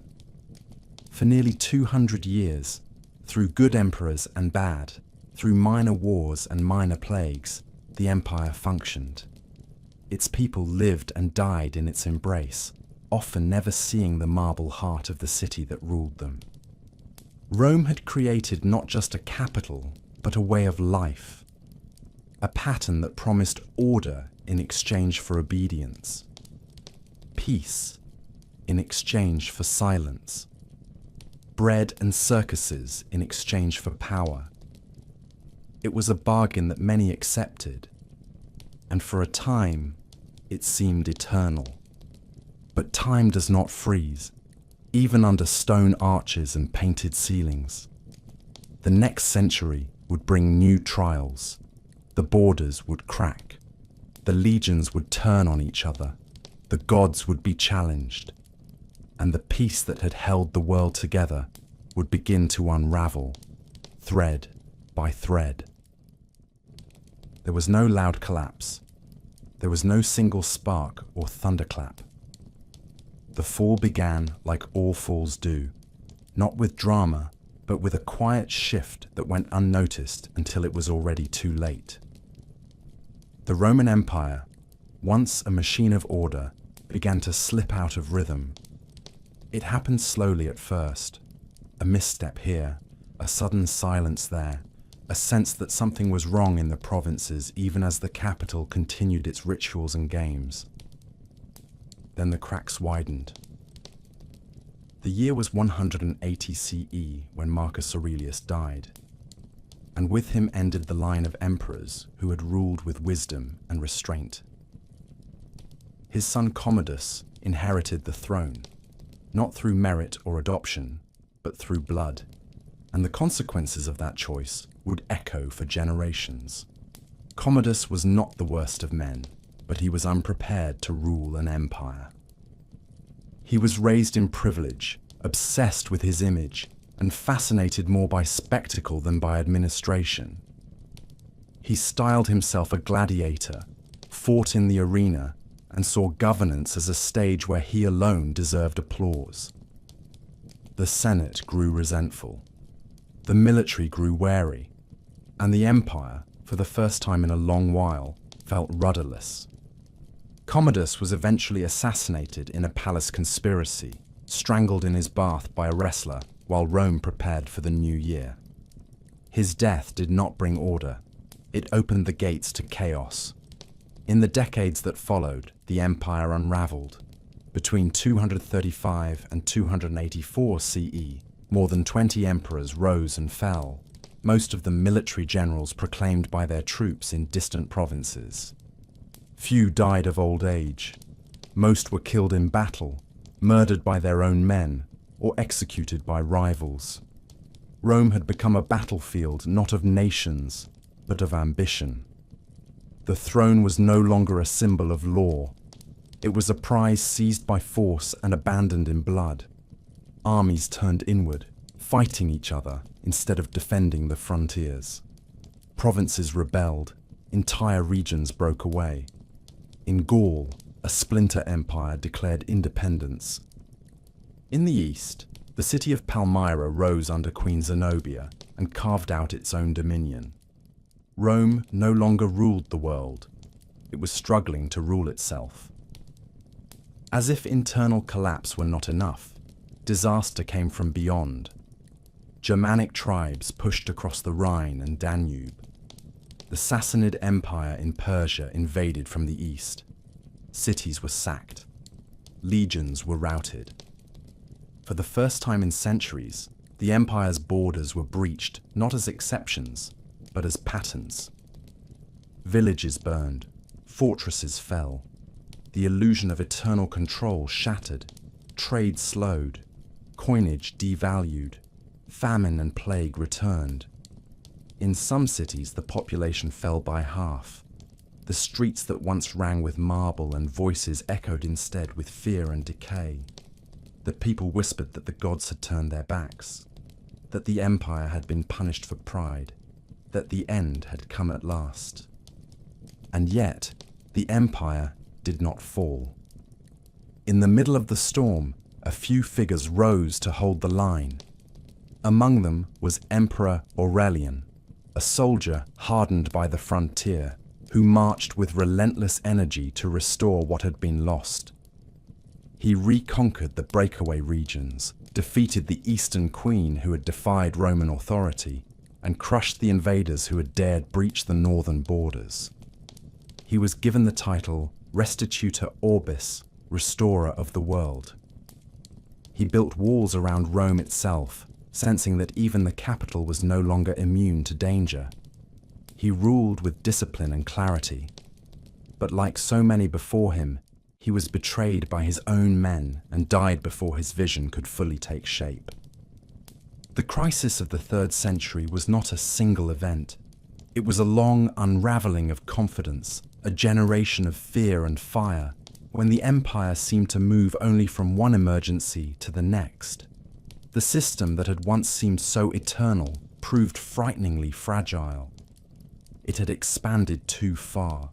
For nearly 200 years, through good emperors and bad, through minor wars and minor plagues, the empire functioned. Its people lived and died in its embrace, often never seeing the marble heart of the city that ruled them. Rome had created not just a capital, but a way of life, a pattern that promised order in exchange for obedience, peace in exchange for silence, bread and circuses in exchange for power. It was a bargain that many accepted, and for a time, it seemed eternal. But time does not freeze, even under stone arches and painted ceilings. The next century would bring new trials. The borders would crack. The legions would turn on each other. The gods would be challenged. And the peace that had held the world together would begin to unravel, thread by thread. There was no loud collapse. There was no single spark or thunderclap. The fall began like all falls do, not with drama, but with a quiet shift that went unnoticed until it was already too late. The Roman Empire, once a machine of order, began to slip out of rhythm. It happened slowly at first. A misstep here, a sudden silence there, a sense that something was wrong in the provinces even as the capital continued its rituals and games. Then the cracks widened. The year was 180 CE when Marcus Aurelius died, and with him ended the line of emperors who had ruled with wisdom and restraint. His son Commodus inherited the throne, not through merit or adoption, but through blood, and the consequences of that choice would echo for generations. Commodus was not the worst of men, but he was unprepared to rule an empire. He was raised in privilege, obsessed with his image, and fascinated more by spectacle than by administration. He styled himself a gladiator, fought in the arena, and saw governance as a stage where he alone deserved applause. The Senate grew resentful. The military grew wary, and the empire, for the first time in a long while, felt rudderless. Commodus was eventually assassinated in a palace conspiracy, strangled in his bath by a wrestler while Rome prepared for the new year. His death did not bring order. It opened the gates to chaos. In the decades that followed, the empire unraveled. Between 235 and 284 CE, more than 20 emperors rose and fell, most of them military generals proclaimed by their troops in distant provinces. Few died of old age. Most were killed in battle, murdered by their own men, or executed by rivals. Rome had become a battlefield not of nations, but of ambition. The throne was no longer a symbol of law. It was a prize seized by force and abandoned in blood. Armies turned inward, fighting each other instead of defending the frontiers. Provinces rebelled, entire regions broke away. In Gaul, a splinter empire declared independence. In the east, the city of Palmyra rose under Queen Zenobia and carved out its own dominion. Rome no longer ruled the world. It was struggling to rule itself. As if internal collapse were not enough, disaster came from beyond. Germanic tribes pushed across the Rhine and Danube. The Sassanid Empire in Persia invaded from the east. Cities were sacked. Legions were routed. For the first time in centuries, the empire's borders were breached not as exceptions, but as patterns. Villages burned, fortresses fell. The illusion of eternal control shattered, trade slowed, coinage devalued, famine and plague returned. In some cities, the population fell by half. The streets that once rang with marble and voices echoed instead with fear and decay. The people whispered that the gods had turned their backs, that the empire had been punished for pride, that the end had come at last. And yet, the empire did not fall. In the middle of the storm, a few figures rose to hold the line. Among them was Emperor Aurelian, a soldier hardened by the frontier, who marched with relentless energy to restore what had been lost. He reconquered the breakaway regions, defeated the Eastern Queen who had defied Roman authority, and crushed the invaders who had dared breach the northern borders. He was given the title Restitutor Orbis, Restorer of the World. He built walls around Rome itself, sensing that even the capital was no longer immune to danger. He ruled with discipline and clarity. But like so many before him, he was betrayed by his own men and died before his vision could fully take shape. The crisis of the 3rd century was not a single event. It was a long unraveling of confidence, a generation of fear and fire, when the empire seemed to move only from one emergency to the next. The system that had once seemed so eternal proved frighteningly fragile. It had expanded too far.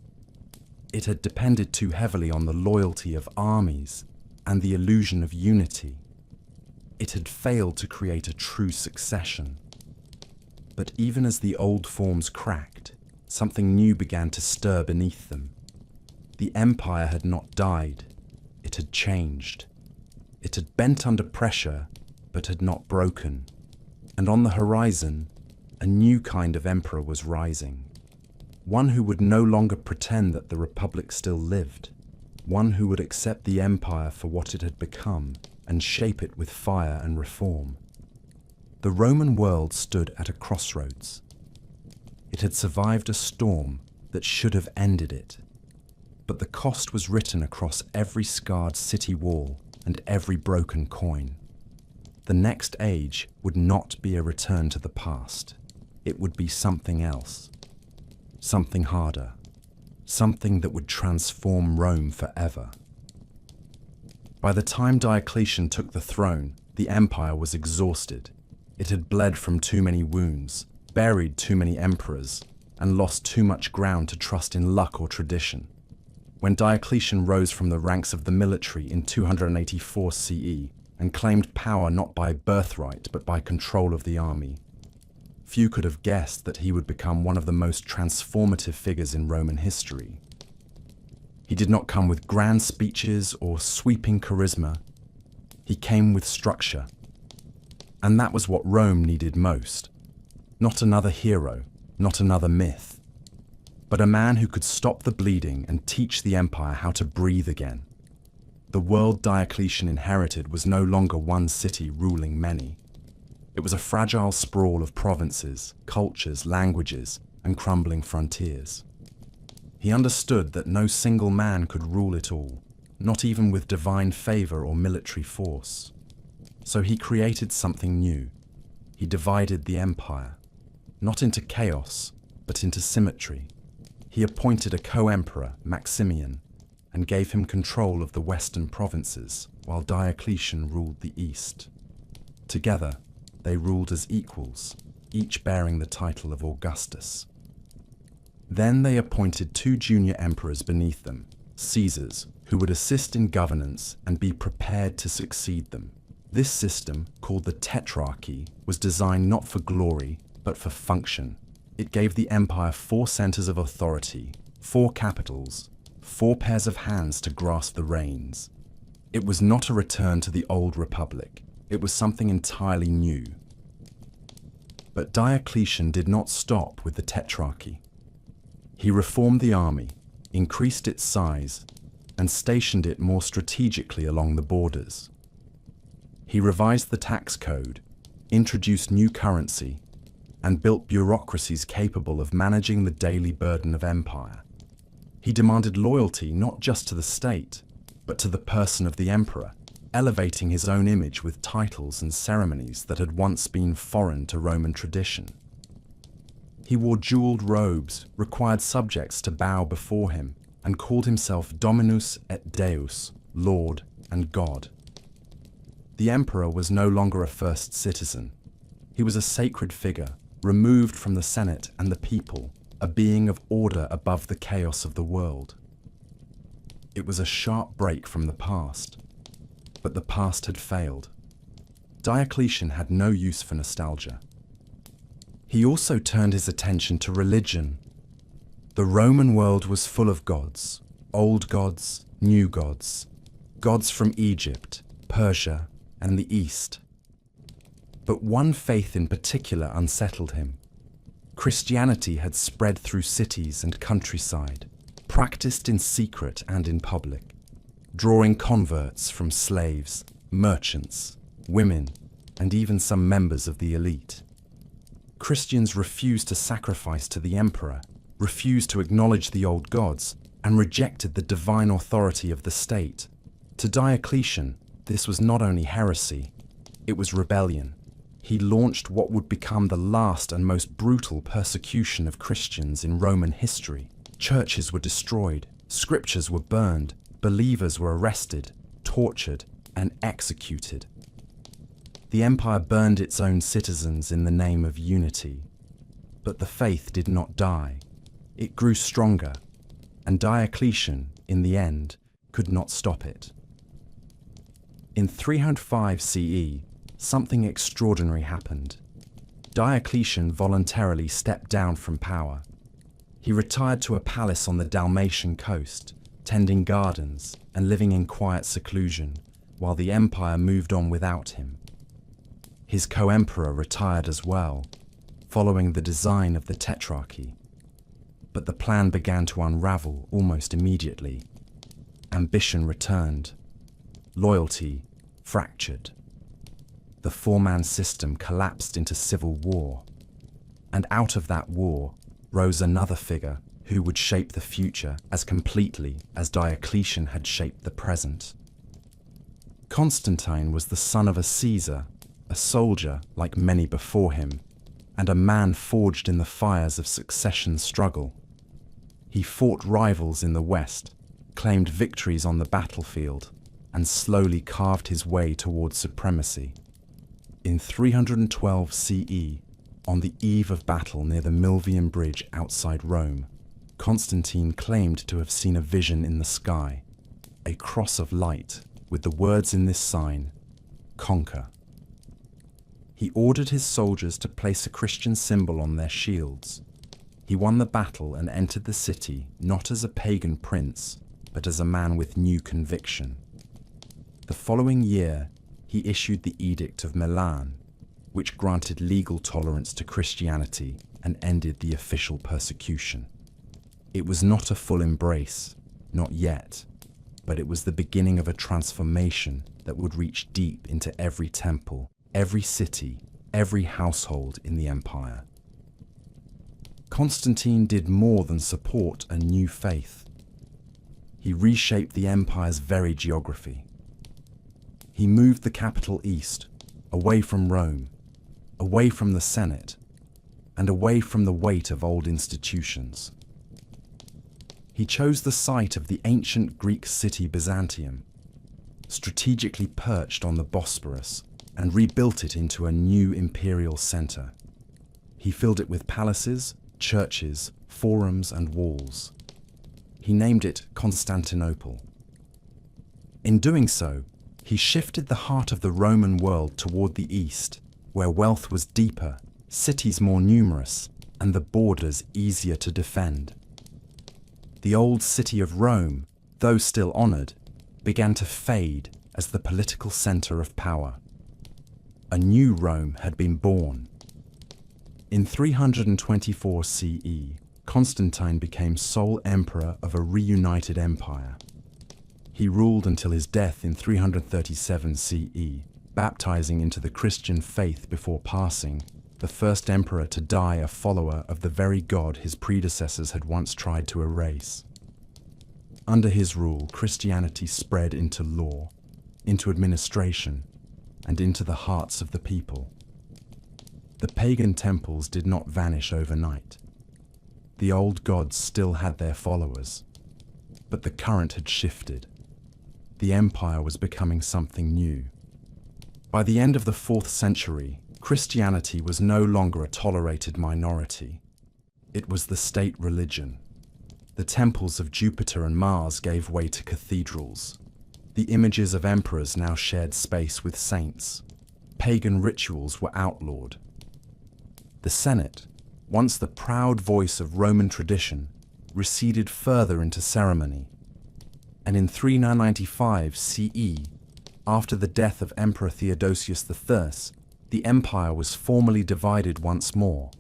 It had depended too heavily on the loyalty of armies and the illusion of unity. It had failed to create a true succession. But even as the old forms cracked, something new began to stir beneath them. The empire had not died. It had changed. It had bent under pressure, but had not broken. And on the horizon, a new kind of emperor was rising. One who would no longer pretend that the Republic still lived. One who would accept the empire for what it had become and shape it with fire and reform. The Roman world stood at a crossroads. It had survived a storm that should have ended it. But the cost was written across every scarred city wall and every broken coin. The next age would not be a return to the past. It would be something else. Something harder. Something that would transform Rome forever. By the time Diocletian took the throne, the empire was exhausted. It had bled from too many wounds, buried too many emperors, and lost too much ground to trust in luck or tradition. When Diocletian rose from the ranks of the military in 284 CE and claimed power not by birthright but by control of the army, few could have guessed that he would become one of the most transformative figures in Roman history. He did not come with grand speeches or sweeping charisma. He came with structure. And that was what Rome needed most. Not another hero, not another myth, but a man who could stop the bleeding and teach the empire how to breathe again. The world Diocletian inherited was no longer one city ruling many. It was a fragile sprawl of provinces, cultures, languages, and crumbling frontiers. He understood that no single man could rule it all, not even with divine favor or military force. So he created something new. He divided the empire, not into chaos, but into symmetry. He appointed a co-emperor, Maximian, and gave him control of the western provinces, while Diocletian ruled the east. Together, they ruled as equals, each bearing the title of Augustus. Then they appointed 2 junior emperors beneath them, Caesars, who would assist in governance and be prepared to succeed them. This system, called the Tetrarchy, was designed not for glory, but for function. It gave the empire 4 centers of authority, 4 capitals, 4 pairs of hands to grasp the reins. It was not a return to the old republic. It was something entirely new. But Diocletian did not stop with the Tetrarchy. He reformed the army, increased its size, and stationed it more strategically along the borders. He revised the tax code, introduced new currency, and built bureaucracies capable of managing the daily burden of empire. He demanded loyalty not just to the state, but to the person of the emperor, elevating his own image with titles and ceremonies that had once been foreign to Roman tradition. He wore jeweled robes, required subjects to bow before him, and called himself Dominus et Deus, Lord and God. The emperor was no longer a first citizen. He was a sacred figure, removed from the Senate and the people, a being of order above the chaos of the world. It was a sharp break from the past, but the past had failed. Diocletian had no use for nostalgia. He also turned his attention to religion. The Roman world was full of gods, old gods, new gods, gods from Egypt, Persia, and the East. But one faith in particular unsettled him. Christianity had spread through cities and countryside, practiced in secret and in public, drawing converts from slaves, merchants, women, and even some members of the elite. Christians refused to sacrifice to the emperor, refused to acknowledge the old gods, and rejected the divine authority of the state. To Diocletian, this was not only heresy, it was rebellion. He launched what would become the last and most brutal persecution of Christians in Roman history. Churches were destroyed, scriptures were burned, believers were arrested, tortured, and executed. The empire burned its own citizens in the name of unity. But the faith did not die. It grew stronger, and Diocletian, in the end, could not stop it. In 305 CE, something extraordinary happened. Diocletian voluntarily stepped down from power. He retired to a palace on the Dalmatian coast, tending gardens and living in quiet seclusion, while the empire moved on without him. His co-emperor retired as well, following the design of the Tetrarchy. But the plan began to unravel almost immediately. Ambition returned. Loyalty fractured. The 4-man system collapsed into civil war. And out of that war rose another figure who would shape the future as completely as Diocletian had shaped the present. Constantine was the son of a Caesar, a soldier like many before him, and a man forged in the fires of succession struggle. He fought rivals in the West, claimed victories on the battlefield, and slowly carved his way towards supremacy. In 312 CE, on the eve of battle near the Milvian Bridge outside Rome, Constantine claimed to have seen a vision in the sky, a cross of light with the words in this sign, "Conquer." He ordered his soldiers to place a Christian symbol on their shields. He won the battle and entered the city not as a pagan prince, but as a man with new conviction. The following year, he issued the Edict of Milan, which granted legal tolerance to Christianity and ended the official persecution. It was not a full embrace, not yet, but it was the beginning of a transformation that would reach deep into every temple, every city, every household in the empire. Constantine did more than support a new faith. He reshaped the empire's very geography. He moved the capital east, away from Rome, away from the Senate, and away from the weight of old institutions. He chose the site of the ancient Greek city Byzantium, strategically perched on the Bosporus, and rebuilt it into a new imperial center. He filled it with palaces, churches, forums, and walls. He named it Constantinople. In doing so, he shifted the heart of the Roman world toward the east, where wealth was deeper, cities more numerous, and the borders easier to defend. The old city of Rome, though still honored, began to fade as the political center of power. A new Rome had been born. In 324 CE, Constantine became sole emperor of a reunited empire. He ruled until his death in 337 CE, baptizing into the Christian faith before passing, the first emperor to die a follower of the very God his predecessors had once tried to erase. Under his rule, Christianity spread into law, into administration, and into the hearts of the people. The pagan temples did not vanish overnight. The old gods still had their followers, but the current had shifted. The empire was becoming something new. By the end of the 4th century, Christianity was no longer a tolerated minority. It was the state religion. The temples of Jupiter and Mars gave way to cathedrals. The images of emperors now shared space with saints. Pagan rituals were outlawed. The Senate, once the proud voice of Roman tradition, receded further into ceremony. And in 395 CE, after the death of Emperor Theodosius I, the empire was formally divided once more,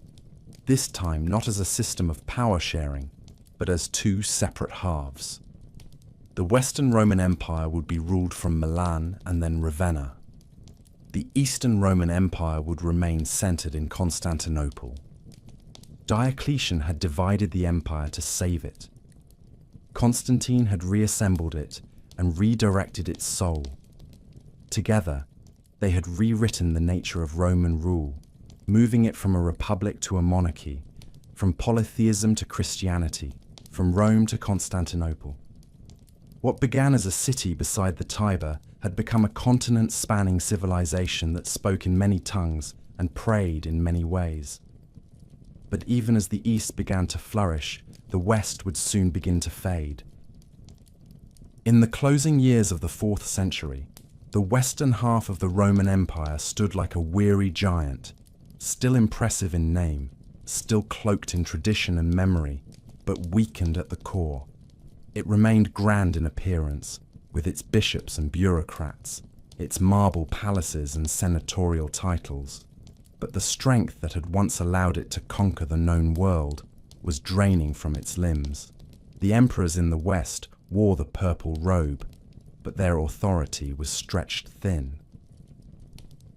this time not as a system of power sharing, but as two separate halves. The Western Roman Empire would be ruled from Milan and then Ravenna. The Eastern Roman Empire would remain centered in Constantinople. Diocletian had divided the empire to save it. Constantine had reassembled it and redirected its soul. Together, they had rewritten the nature of Roman rule, moving it from a republic to a monarchy, from polytheism to Christianity, from Rome to Constantinople. What began as a city beside the Tiber had become a continent-spanning civilization that spoke in many tongues and prayed in many ways. But even as the East began to flourish, the West would soon begin to fade. In the closing years of the 4th century, the western half of the Roman Empire stood like a weary giant, still impressive in name, still cloaked in tradition and memory, but weakened at the core. It remained grand in appearance, with its bishops and bureaucrats, its marble palaces and senatorial titles. But the strength that had once allowed it to conquer the known world was draining from its limbs. The emperors in the West wore the purple robe, but their authority was stretched thin.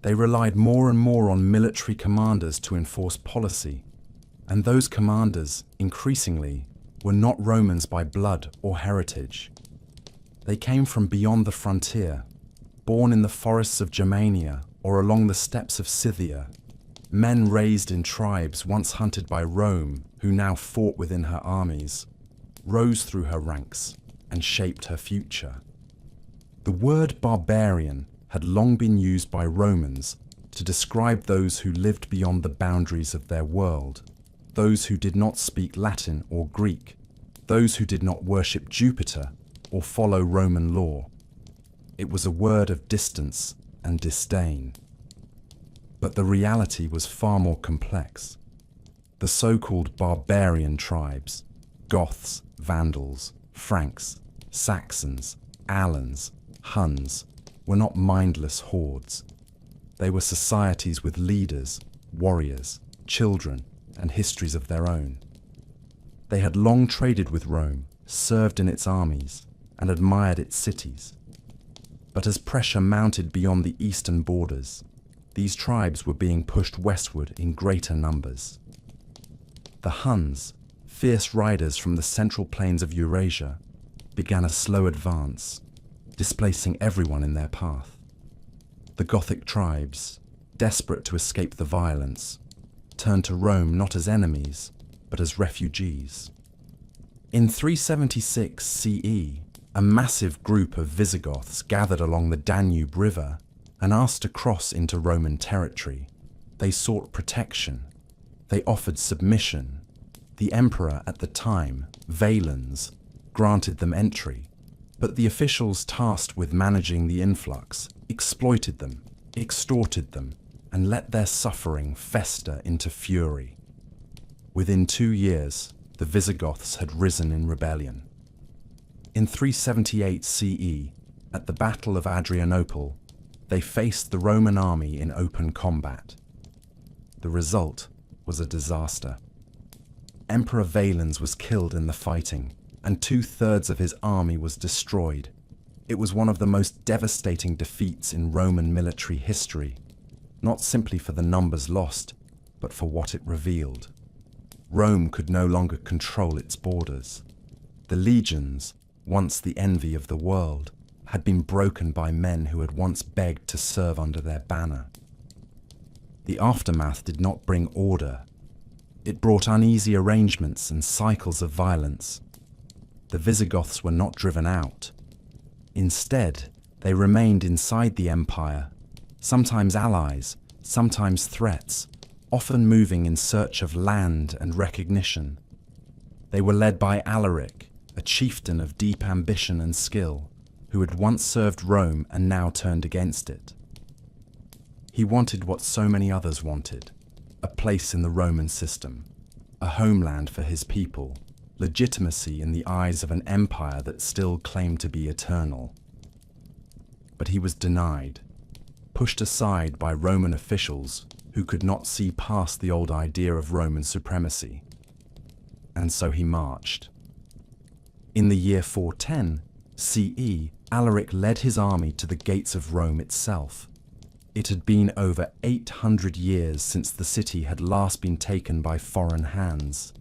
They relied more and more on military commanders to enforce policy, and those commanders, increasingly, were not Romans by blood or heritage. They came from beyond the frontier, born in the forests of Germania or along the steppes of Scythia, men raised in tribes once hunted by Rome who now fought within her armies, rose through her ranks, and shaped her future. The word barbarian had long been used by Romans to describe those who lived beyond the boundaries of their world, those who did not speak Latin or Greek, those who did not worship Jupiter or follow Roman law. It was a word of distance and disdain. But the reality was far more complex. The so-called barbarian tribes, Goths, Vandals, Franks, Saxons, Alans, Huns were not mindless hordes. They were societies with leaders, warriors, children, and histories of their own. They had long traded with Rome, served in its armies, and admired its cities. But as pressure mounted beyond the eastern borders, these tribes were being pushed westward in greater numbers. The Huns, fierce riders from the central plains of Eurasia, began a slow advance, displacing everyone in their path. The Gothic tribes, desperate to escape the violence, turned to Rome not as enemies, but as refugees. In 376 CE, a massive group of Visigoths gathered along the Danube River and asked to cross into Roman territory. They sought protection. They offered submission. The emperor at the time, Valens, granted them entry, but the officials tasked with managing the influx exploited them, extorted them, and let their suffering fester into fury. Within 2 years, the Visigoths had risen in rebellion. In 378 CE, at the Battle of Adrianople, they faced the Roman army in open combat. The result was a disaster. Emperor Valens was killed in the fighting, and 2/3 of his army was destroyed. It was one of the most devastating defeats in Roman military history, not simply for the numbers lost, but for what it revealed. Rome could no longer control its borders. The legions, once the envy of the world, had been broken by men who had once begged to serve under their banner. The aftermath did not bring order. It brought uneasy arrangements and cycles of violence. The Visigoths were not driven out. Instead, they remained inside the empire, sometimes allies, sometimes threats, often moving in search of land and recognition. They were led by Alaric, a chieftain of deep ambition and skill, who had once served Rome and now turned against it. He wanted what so many others wanted, a place in the Roman system, a homeland for his people, legitimacy in the eyes of an empire that still claimed to be eternal. But he was denied, pushed aside by Roman officials who could not see past the old idea of Roman supremacy. And so he marched. In the year 410 CE, Alaric led his army to the gates of Rome itself. It had been over 800 years since the city had last been taken by foreign hands.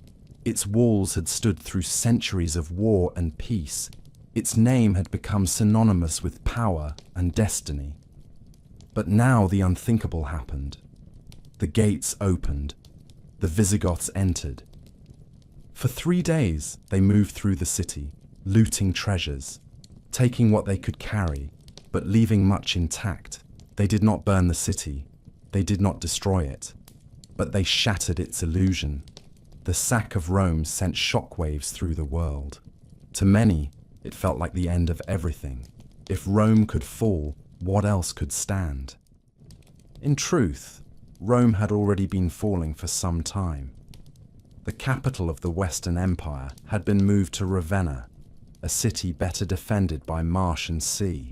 Its walls had stood through centuries of war and peace. Its name had become synonymous with power and destiny. But now the unthinkable happened. The gates opened. The Visigoths entered. For 3 days, they moved through the city, looting treasures, taking what they could carry, but leaving much intact. They did not burn the city. They did not destroy it. But they shattered its illusion. The sack of Rome sent shockwaves through the world. To many, it felt like the end of everything. If Rome could fall, what else could stand? In truth, Rome had already been falling for some time. The capital of the Western Empire had been moved to Ravenna, a city better defended by marsh and sea.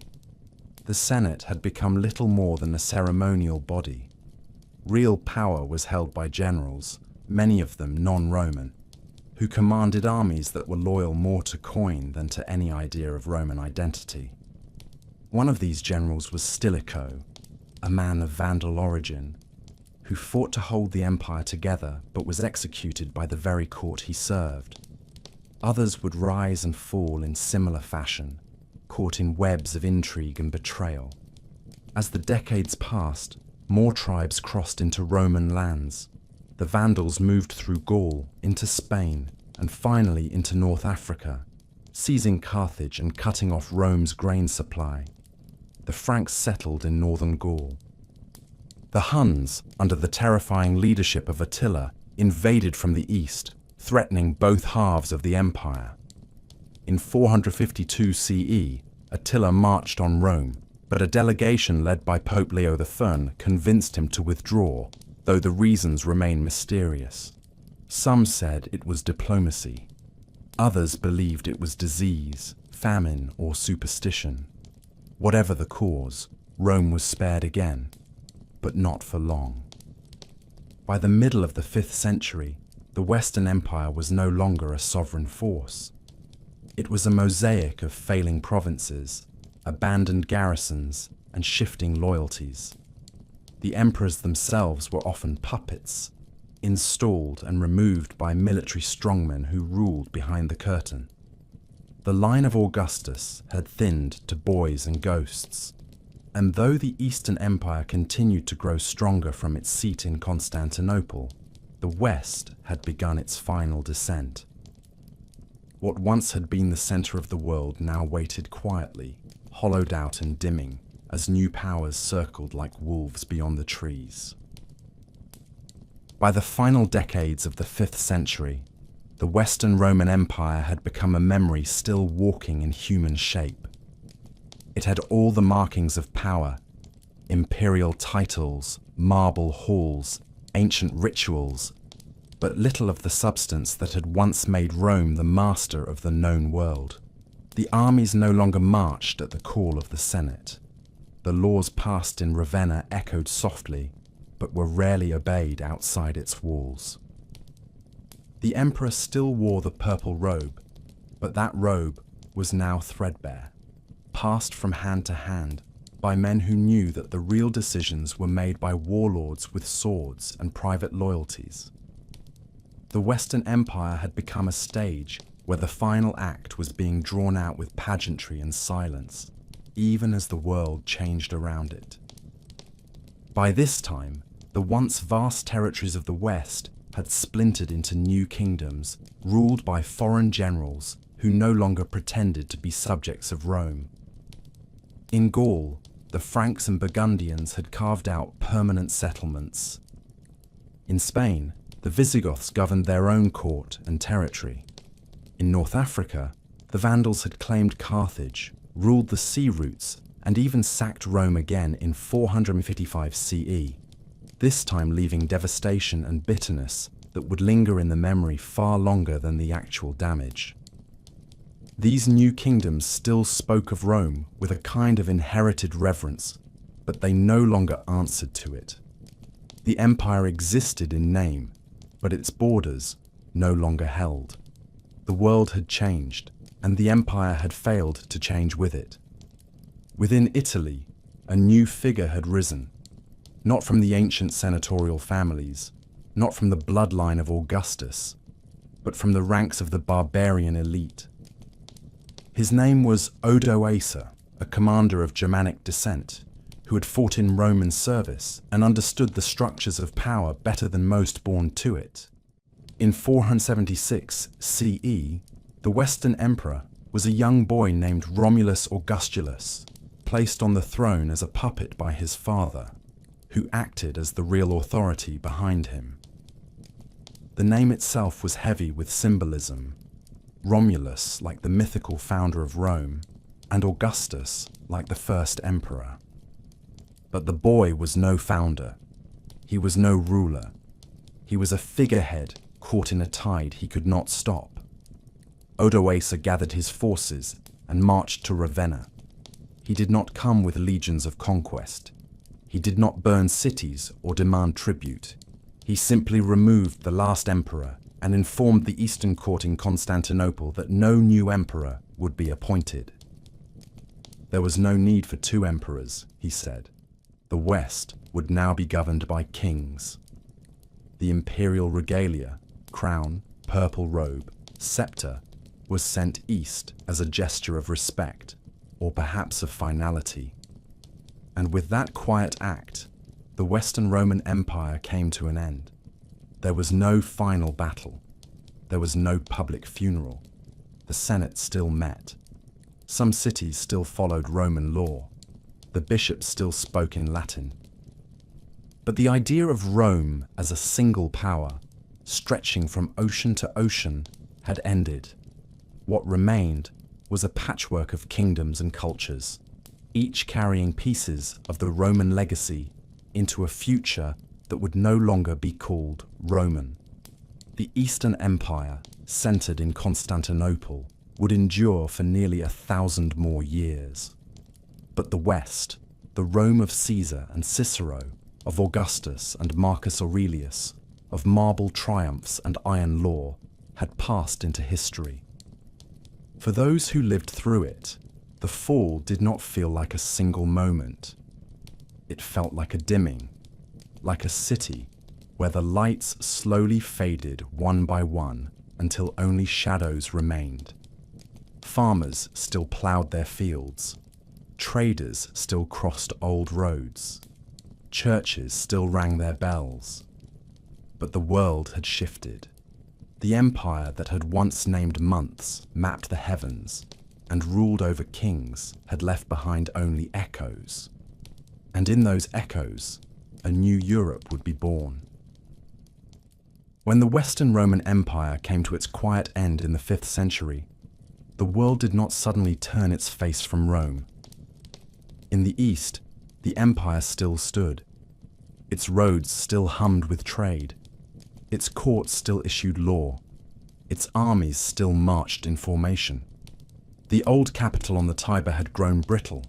The Senate had become little more than a ceremonial body. Real power was held by generals, many of them non-Roman, who commanded armies that were loyal more to coin than to any idea of Roman identity. One of these generals was Stilicho, a man of Vandal origin, who fought to hold the empire together but was executed by the very court he served. Others would rise and fall in similar fashion, caught in webs of intrigue and betrayal. As the decades passed, more tribes crossed into Roman lands. The Vandals moved through Gaul, into Spain, and finally into North Africa, seizing Carthage and cutting off Rome's grain supply. The Franks settled in northern Gaul. The Huns, under the terrifying leadership of Attila, invaded from the east, threatening both halves of the empire. In 452 CE, Attila marched on Rome, but a delegation led by Pope Leo I convinced him to withdraw, though the reasons remain mysterious. Some said it was diplomacy. Others believed it was disease, famine, or superstition. Whatever the cause, Rome was spared again, but not for long. By the middle of the 5th century, the Western Empire was no longer a sovereign force. It was a mosaic of failing provinces, abandoned garrisons, and shifting loyalties. The emperors themselves were often puppets, installed and removed by military strongmen who ruled behind the curtain. The line of Augustus had thinned to boys and ghosts, and though the Eastern Empire continued to grow stronger from its seat in Constantinople, the West had begun its final descent. What once had been the center of the world now waited quietly, hollowed out and dimming, as new powers circled like wolves beyond the trees. By the final decades of the 5th century, the Western Roman Empire had become a memory still walking in human shape. It had all the markings of power: imperial titles, marble halls, ancient rituals, but little of the substance that had once made Rome the master of the known world. The armies no longer marched at the call of the Senate. The laws passed in Ravenna echoed softly, but were rarely obeyed outside its walls. The emperor still wore the purple robe, but that robe was now threadbare, passed from hand to hand by men who knew that the real decisions were made by warlords with swords and private loyalties. The Western Empire had become a stage where the final act was being drawn out with pageantry and silence, even as the world changed around it. By this time, the once vast territories of the West had splintered into new kingdoms, ruled by foreign generals who no longer pretended to be subjects of Rome. In Gaul, the Franks and Burgundians had carved out permanent settlements. In Spain, the Visigoths governed their own court and territory. In North Africa, the Vandals had claimed Carthage, ruled the sea routes, and even sacked Rome again in 455 CE, this time leaving devastation and bitterness that would linger in the memory far longer than the actual damage. These new kingdoms still spoke of Rome with a kind of inherited reverence, but they no longer answered to it. The empire existed in name, but its borders no longer held. The world had changed, and the empire had failed to change with it. Within Italy, a new figure had risen, not from the ancient senatorial families, not from the bloodline of Augustus, but from the ranks of the barbarian elite. His name was Odoacer, a commander of Germanic descent, who had fought in Roman service and understood the structures of power better than most born to it. In 476 CE, the Western emperor was a young boy named Romulus Augustulus, placed on the throne as a puppet by his father, who acted as the real authority behind him. The name itself was heavy with symbolism. Romulus, like the mythical founder of Rome, and Augustus, like the first emperor. But the boy was no founder. He was no ruler. He was a figurehead caught in a tide he could not stop. Odoacer gathered his forces and marched to Ravenna. He did not come with legions of conquest. He did not burn cities or demand tribute. He simply removed the last emperor and informed the Eastern court in Constantinople that no new emperor would be appointed. There was no need for two emperors, he said. The West would now be governed by kings. The imperial regalia, crown, purple robe, scepter, was sent east as a gesture of respect, or perhaps of finality. And with that quiet act, the Western Roman Empire came to an end. There was no final battle. There was no public funeral. The Senate still met. Some cities still followed Roman law. The bishops still spoke in Latin. But the idea of Rome as a single power, stretching from ocean to ocean, had ended. What remained was a patchwork of kingdoms and cultures, each carrying pieces of the Roman legacy into a future that would no longer be called Roman. The Eastern Empire, centered in Constantinople, would endure for nearly 1,000 more years. But the West, the Rome of Caesar and Cicero, of Augustus and Marcus Aurelius, of marble triumphs and iron law, had passed into history. For those who lived through it, the fall did not feel like a single moment. It felt like a dimming, like a city where the lights slowly faded one by one until only shadows remained. Farmers still plowed their fields. Traders still crossed old roads. Churches still rang their bells. But the world had shifted. The empire that had once named months, mapped the heavens, and ruled over kings had left behind only echoes. And in those echoes, a new Europe would be born. When the Western Roman Empire came to its quiet end in the 5th century, the world did not suddenly turn its face from Rome. In the East, the empire still stood. Its roads still hummed with trade. Its courts still issued law. Its armies still marched in formation. The old capital on the Tiber had grown brittle,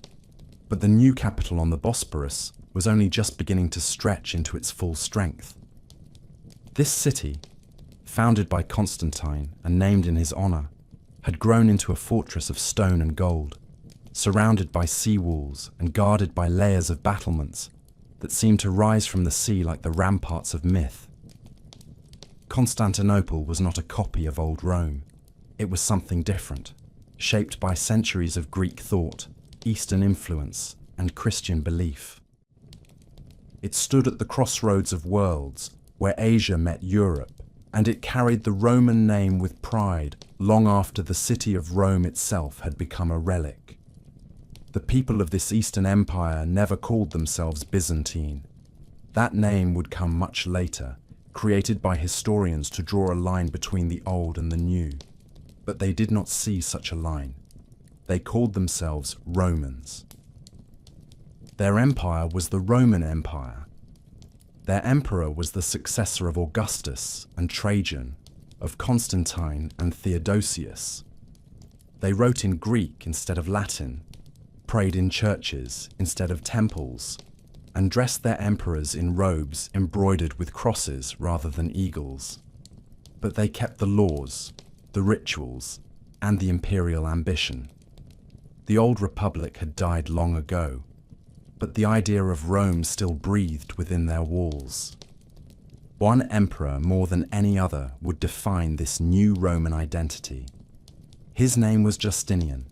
but the new capital on the Bosporus was only just beginning to stretch into its full strength. This city, founded by Constantine and named in his honor, had grown into a fortress of stone and gold, surrounded by sea walls and guarded by layers of battlements that seemed to rise from the sea like the ramparts of myth. Constantinople was not a copy of old Rome. It was something different, shaped by centuries of Greek thought, Eastern influence, and Christian belief. It stood at the crossroads of worlds, where Asia met Europe, and it carried the Roman name with pride long after the city of Rome itself had become a relic. The people of this Eastern Empire never called themselves Byzantine. That name would come much later, created by historians to draw a line between the old and the new. But they did not see such a line. They called themselves Romans. Their empire was the Roman Empire. Their emperor was the successor of Augustus and Trajan, of Constantine and Theodosius. They wrote in Greek instead of Latin, prayed in churches instead of temples, and dressed their emperors in robes embroidered with crosses rather than eagles. But they kept the laws, the rituals, and the imperial ambition. The old republic had died long ago, but the idea of Rome still breathed within their walls. One emperor more than any other would define this new Roman identity. His name was Justinian,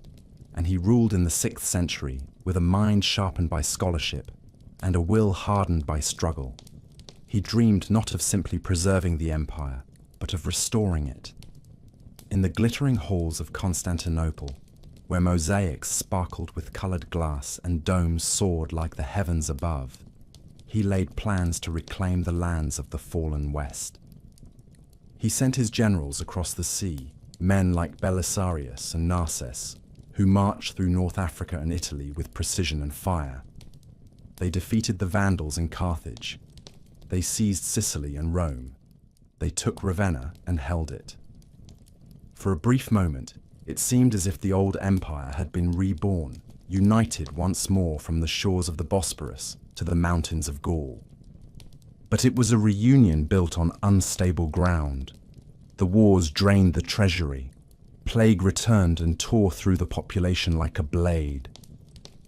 and he ruled in the 6th century with a mind sharpened by scholarship and a will hardened by struggle. He dreamed not of simply preserving the empire, but of restoring it. In the glittering halls of Constantinople, where mosaics sparkled with colored glass and domes soared like the heavens above, he laid plans to reclaim the lands of the fallen West. He sent his generals across the sea, men like Belisarius and Narses, who marched through North Africa and Italy with precision and fire. They defeated the Vandals in Carthage. They seized Sicily and Rome. They took Ravenna and held it. For a brief moment, it seemed as if the old empire had been reborn, united once more from the shores of the Bosporus to the mountains of Gaul. But it was a reunion built on unstable ground. The wars drained the treasury. Plague returned and tore through the population like a blade.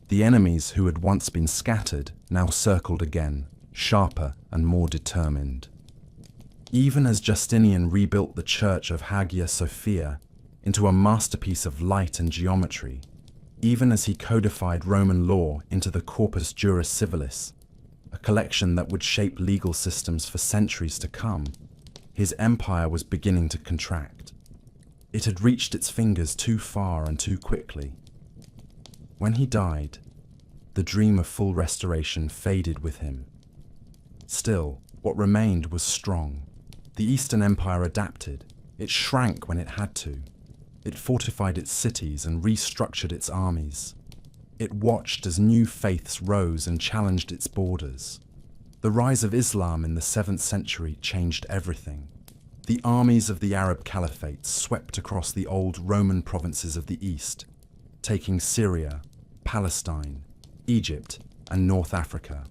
The enemies who had once been scattered now circled again, sharper and more determined. Even as Justinian rebuilt the church of Hagia Sophia into a masterpiece of light and geometry, even as he codified Roman law into the Corpus Juris Civilis, a collection that would shape legal systems for centuries to come, his empire was beginning to contract. It had reached its fingers too far and too quickly. When he died, the dream of full restoration faded with him. Still, what remained was strong. The Eastern Empire adapted. It shrank when it had to. It fortified its cities and restructured its armies. It watched as new faiths rose and challenged its borders. The rise of Islam in the 7th century changed everything. The armies of the Arab Caliphate swept across the old Roman provinces of the East, taking Syria, Palestine, Egypt, and North Africa.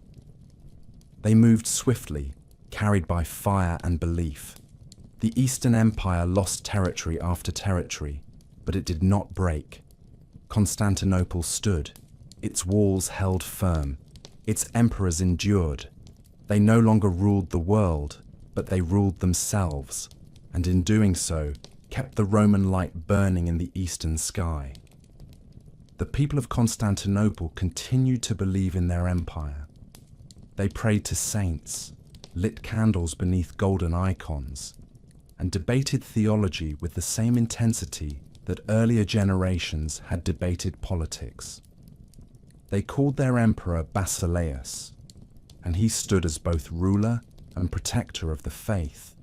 They moved swiftly, carried by fire and belief. The Eastern Empire lost territory after territory, but it did not break. Constantinople stood. Its walls held firm. Its emperors endured. They no longer ruled the world, but they ruled themselves, and in doing so, kept the Roman light burning in the eastern sky. The people of Constantinople continued to believe in their empire. They prayed to saints, lit candles beneath golden icons, and debated theology with the same intensity that earlier generations had debated politics. They called their emperor Basileus, and he stood as both ruler and protector of the faith.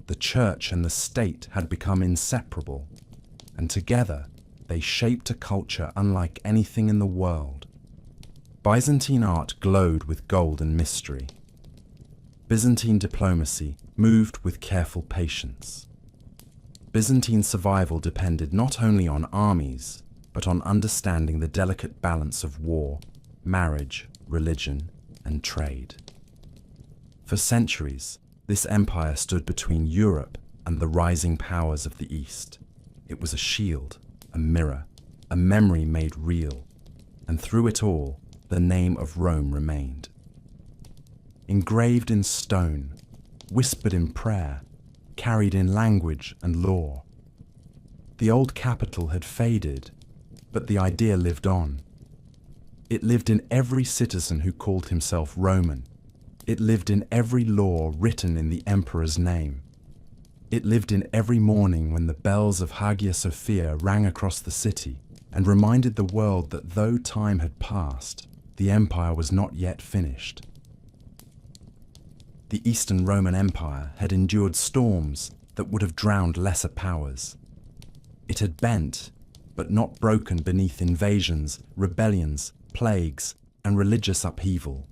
The church and the state had become inseparable, and together they shaped a culture unlike anything in the world. Byzantine art glowed with gold and mystery. Byzantine diplomacy moved with careful patience. Byzantine survival depended not only on armies, but on understanding the delicate balance of war, marriage, religion, and trade. For centuries, this empire stood between Europe and the rising powers of the East. It was a shield, a mirror, a memory made real, and through it all, the name of Rome remained. Engraved in stone, whispered in prayer, carried in language and lore. The old capital had faded, but the idea lived on. It lived in every citizen who called himself Roman. It lived in every law written in the emperor's name. It lived in every morning when the bells of Hagia Sophia rang across the city and reminded the world that though time had passed, the empire was not yet finished. The Eastern Roman Empire had endured storms that would have drowned lesser powers. It had bent, but not broken beneath invasions, rebellions, plagues, and religious upheaval.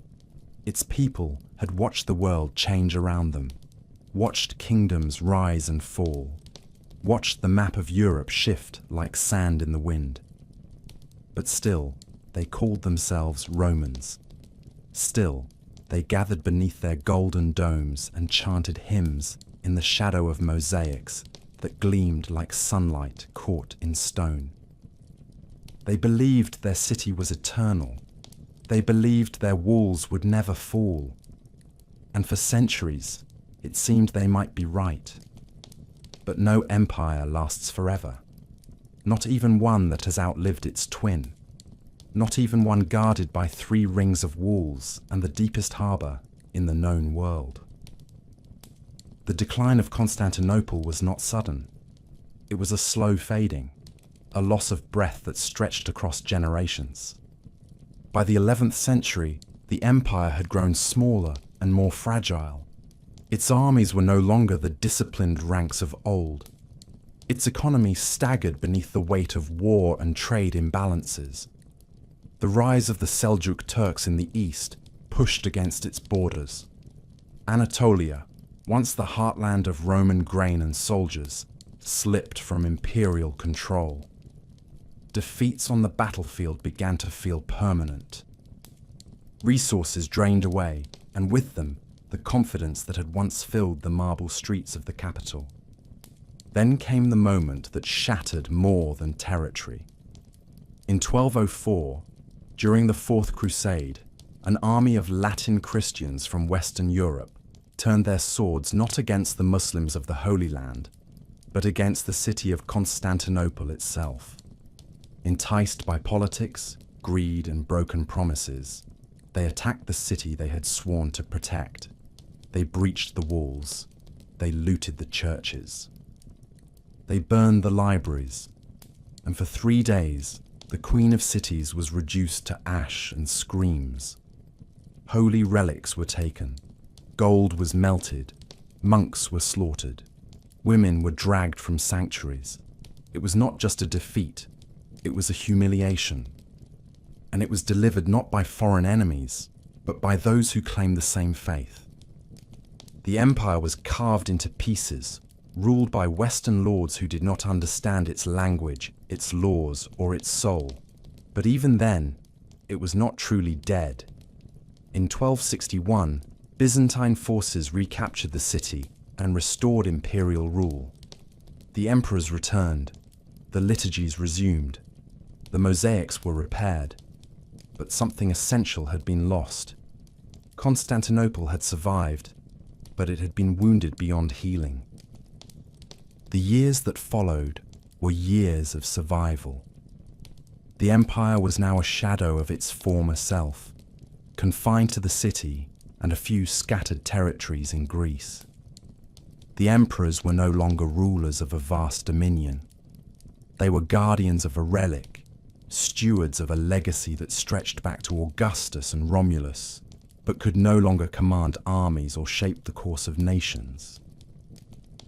Its people had watched the world change around them, watched kingdoms rise and fall, watched the map of Europe shift like sand in the wind. But still, they called themselves Romans. Still, they gathered beneath their golden domes and chanted hymns in the shadow of mosaics that gleamed like sunlight caught in stone. They believed their city was eternal. They believed their walls would never fall. And for centuries, it seemed they might be right. But no empire lasts forever. Not even one that has outlived its twin. Not even one guarded by 3 rings of walls and the deepest harbour in the known world. The decline of Constantinople was not sudden. It was a slow fading, a loss of breath that stretched across generations. By the 11th century, the empire had grown smaller and more fragile. Its armies were no longer the disciplined ranks of old. Its economy staggered beneath the weight of war and trade imbalances. The rise of the Seljuk Turks in the east pushed against its borders. Anatolia, once the heartland of Roman grain and soldiers, slipped from imperial control. Defeats on the battlefield began to feel permanent. Resources drained away, and with them, the confidence that had once filled the marble streets of the capital. Then came the moment that shattered more than territory. In 1204, during the Fourth Crusade, an army of Latin Christians from Western Europe turned their swords not against the Muslims of the Holy Land, but against the city of Constantinople itself. Enticed by politics, greed, and broken promises, they attacked the city they had sworn to protect. They breached the walls. They looted the churches. They burned the libraries, and for 3 days, the Queen of Cities was reduced to ash and screams. Holy relics were taken, gold was melted, monks were slaughtered, women were dragged from sanctuaries. It was not just a defeat, it was a humiliation. And it was delivered not by foreign enemies, but by those who claimed the same faith. The empire was carved into pieces, ruled by Western lords who did not understand its language, its laws, or its soul. But even then, it was not truly dead. In 1261, Byzantine forces recaptured the city and restored imperial rule. The emperors returned, the liturgies resumed, the mosaics were repaired, but something essential had been lost. Constantinople had survived, but it had been wounded beyond healing. The years that followed were years of survival. The empire was now a shadow of its former self, confined to the city and a few scattered territories in Greece. The emperors were no longer rulers of a vast dominion. They were guardians of a relic, stewards of a legacy that stretched back to Augustus and Romulus, but could no longer command armies or shape the course of nations.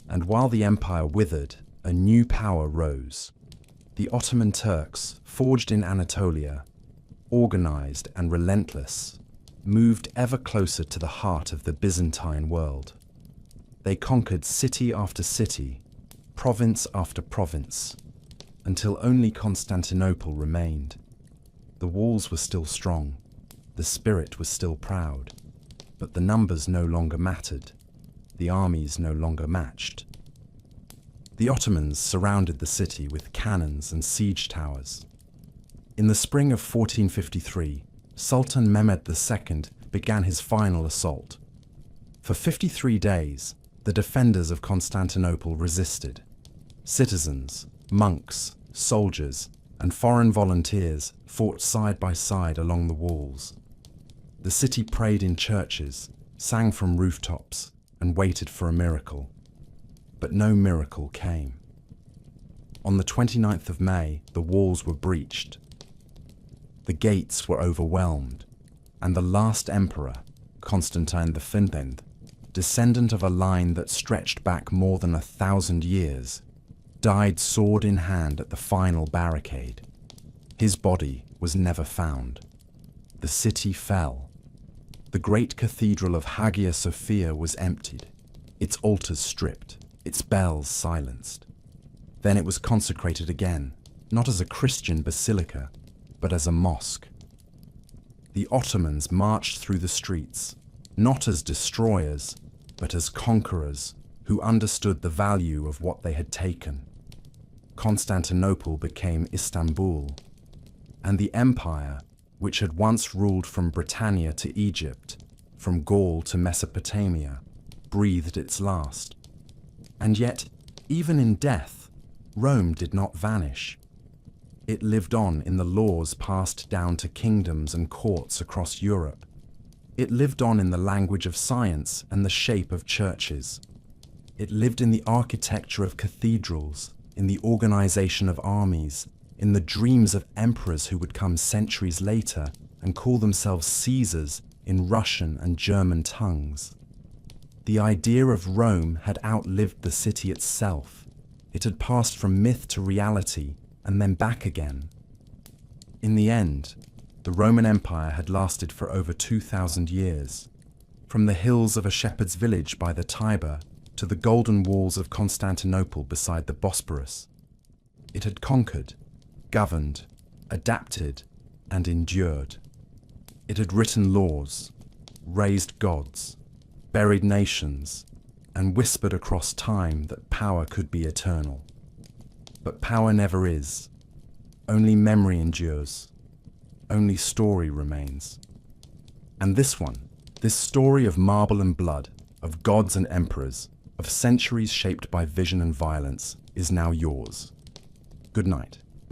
And while the empire withered, a new power rose. The Ottoman Turks, forged in Anatolia, organized and relentless, moved ever closer to the heart of the Byzantine world. They conquered city after city, province after province, until only Constantinople remained. The walls were still strong, the spirit was still proud, but the numbers no longer mattered, the armies no longer matched. The Ottomans surrounded the city with cannons and siege towers. In the spring of 1453, Sultan Mehmed II began his final assault. For 53 days, the defenders of Constantinople resisted. Citizens, monks, soldiers, and foreign volunteers fought side by side along the walls. The city prayed in churches, sang from rooftops, and waited for a miracle. But no miracle came. On the 29th of May, the walls were breached. The gates were overwhelmed, and the last emperor, Constantine V, descendant of a line that stretched back more than 1,000 years, died sword in hand at the final barricade. His body was never found. The city fell. The great cathedral of Hagia Sophia was emptied, its altars stripped, its bells silenced. Then it was consecrated again, not as a Christian basilica, but as a mosque. The Ottomans marched through the streets, not as destroyers, but as conquerors who understood the value of what they had taken. Constantinople became Istanbul, and the empire, which had once ruled from Britannia to Egypt, from Gaul to Mesopotamia, breathed its last. And yet, even in death, Rome did not vanish. It lived on in the laws passed down to kingdoms and courts across Europe. It lived on in the language of science and the shape of churches. It lived in the architecture of cathedrals, in the organization of armies, in the dreams of emperors who would come centuries later and call themselves Caesars in Russian and German tongues. The idea of Rome had outlived the city itself. It had passed from myth to reality and then back again. In the end, the Roman Empire had lasted for over 2,000 years. From the hills of a shepherd's village by the Tiber to the golden walls of Constantinople beside the Bosporus. It had conquered, governed, adapted, and endured. It had written laws, raised gods, buried nations, and whispered across time that power could be eternal. But power never is. Only memory endures. Only story remains. And this one, this story of marble and blood, of gods and emperors, of centuries shaped by vision and violence, is now yours. Good night.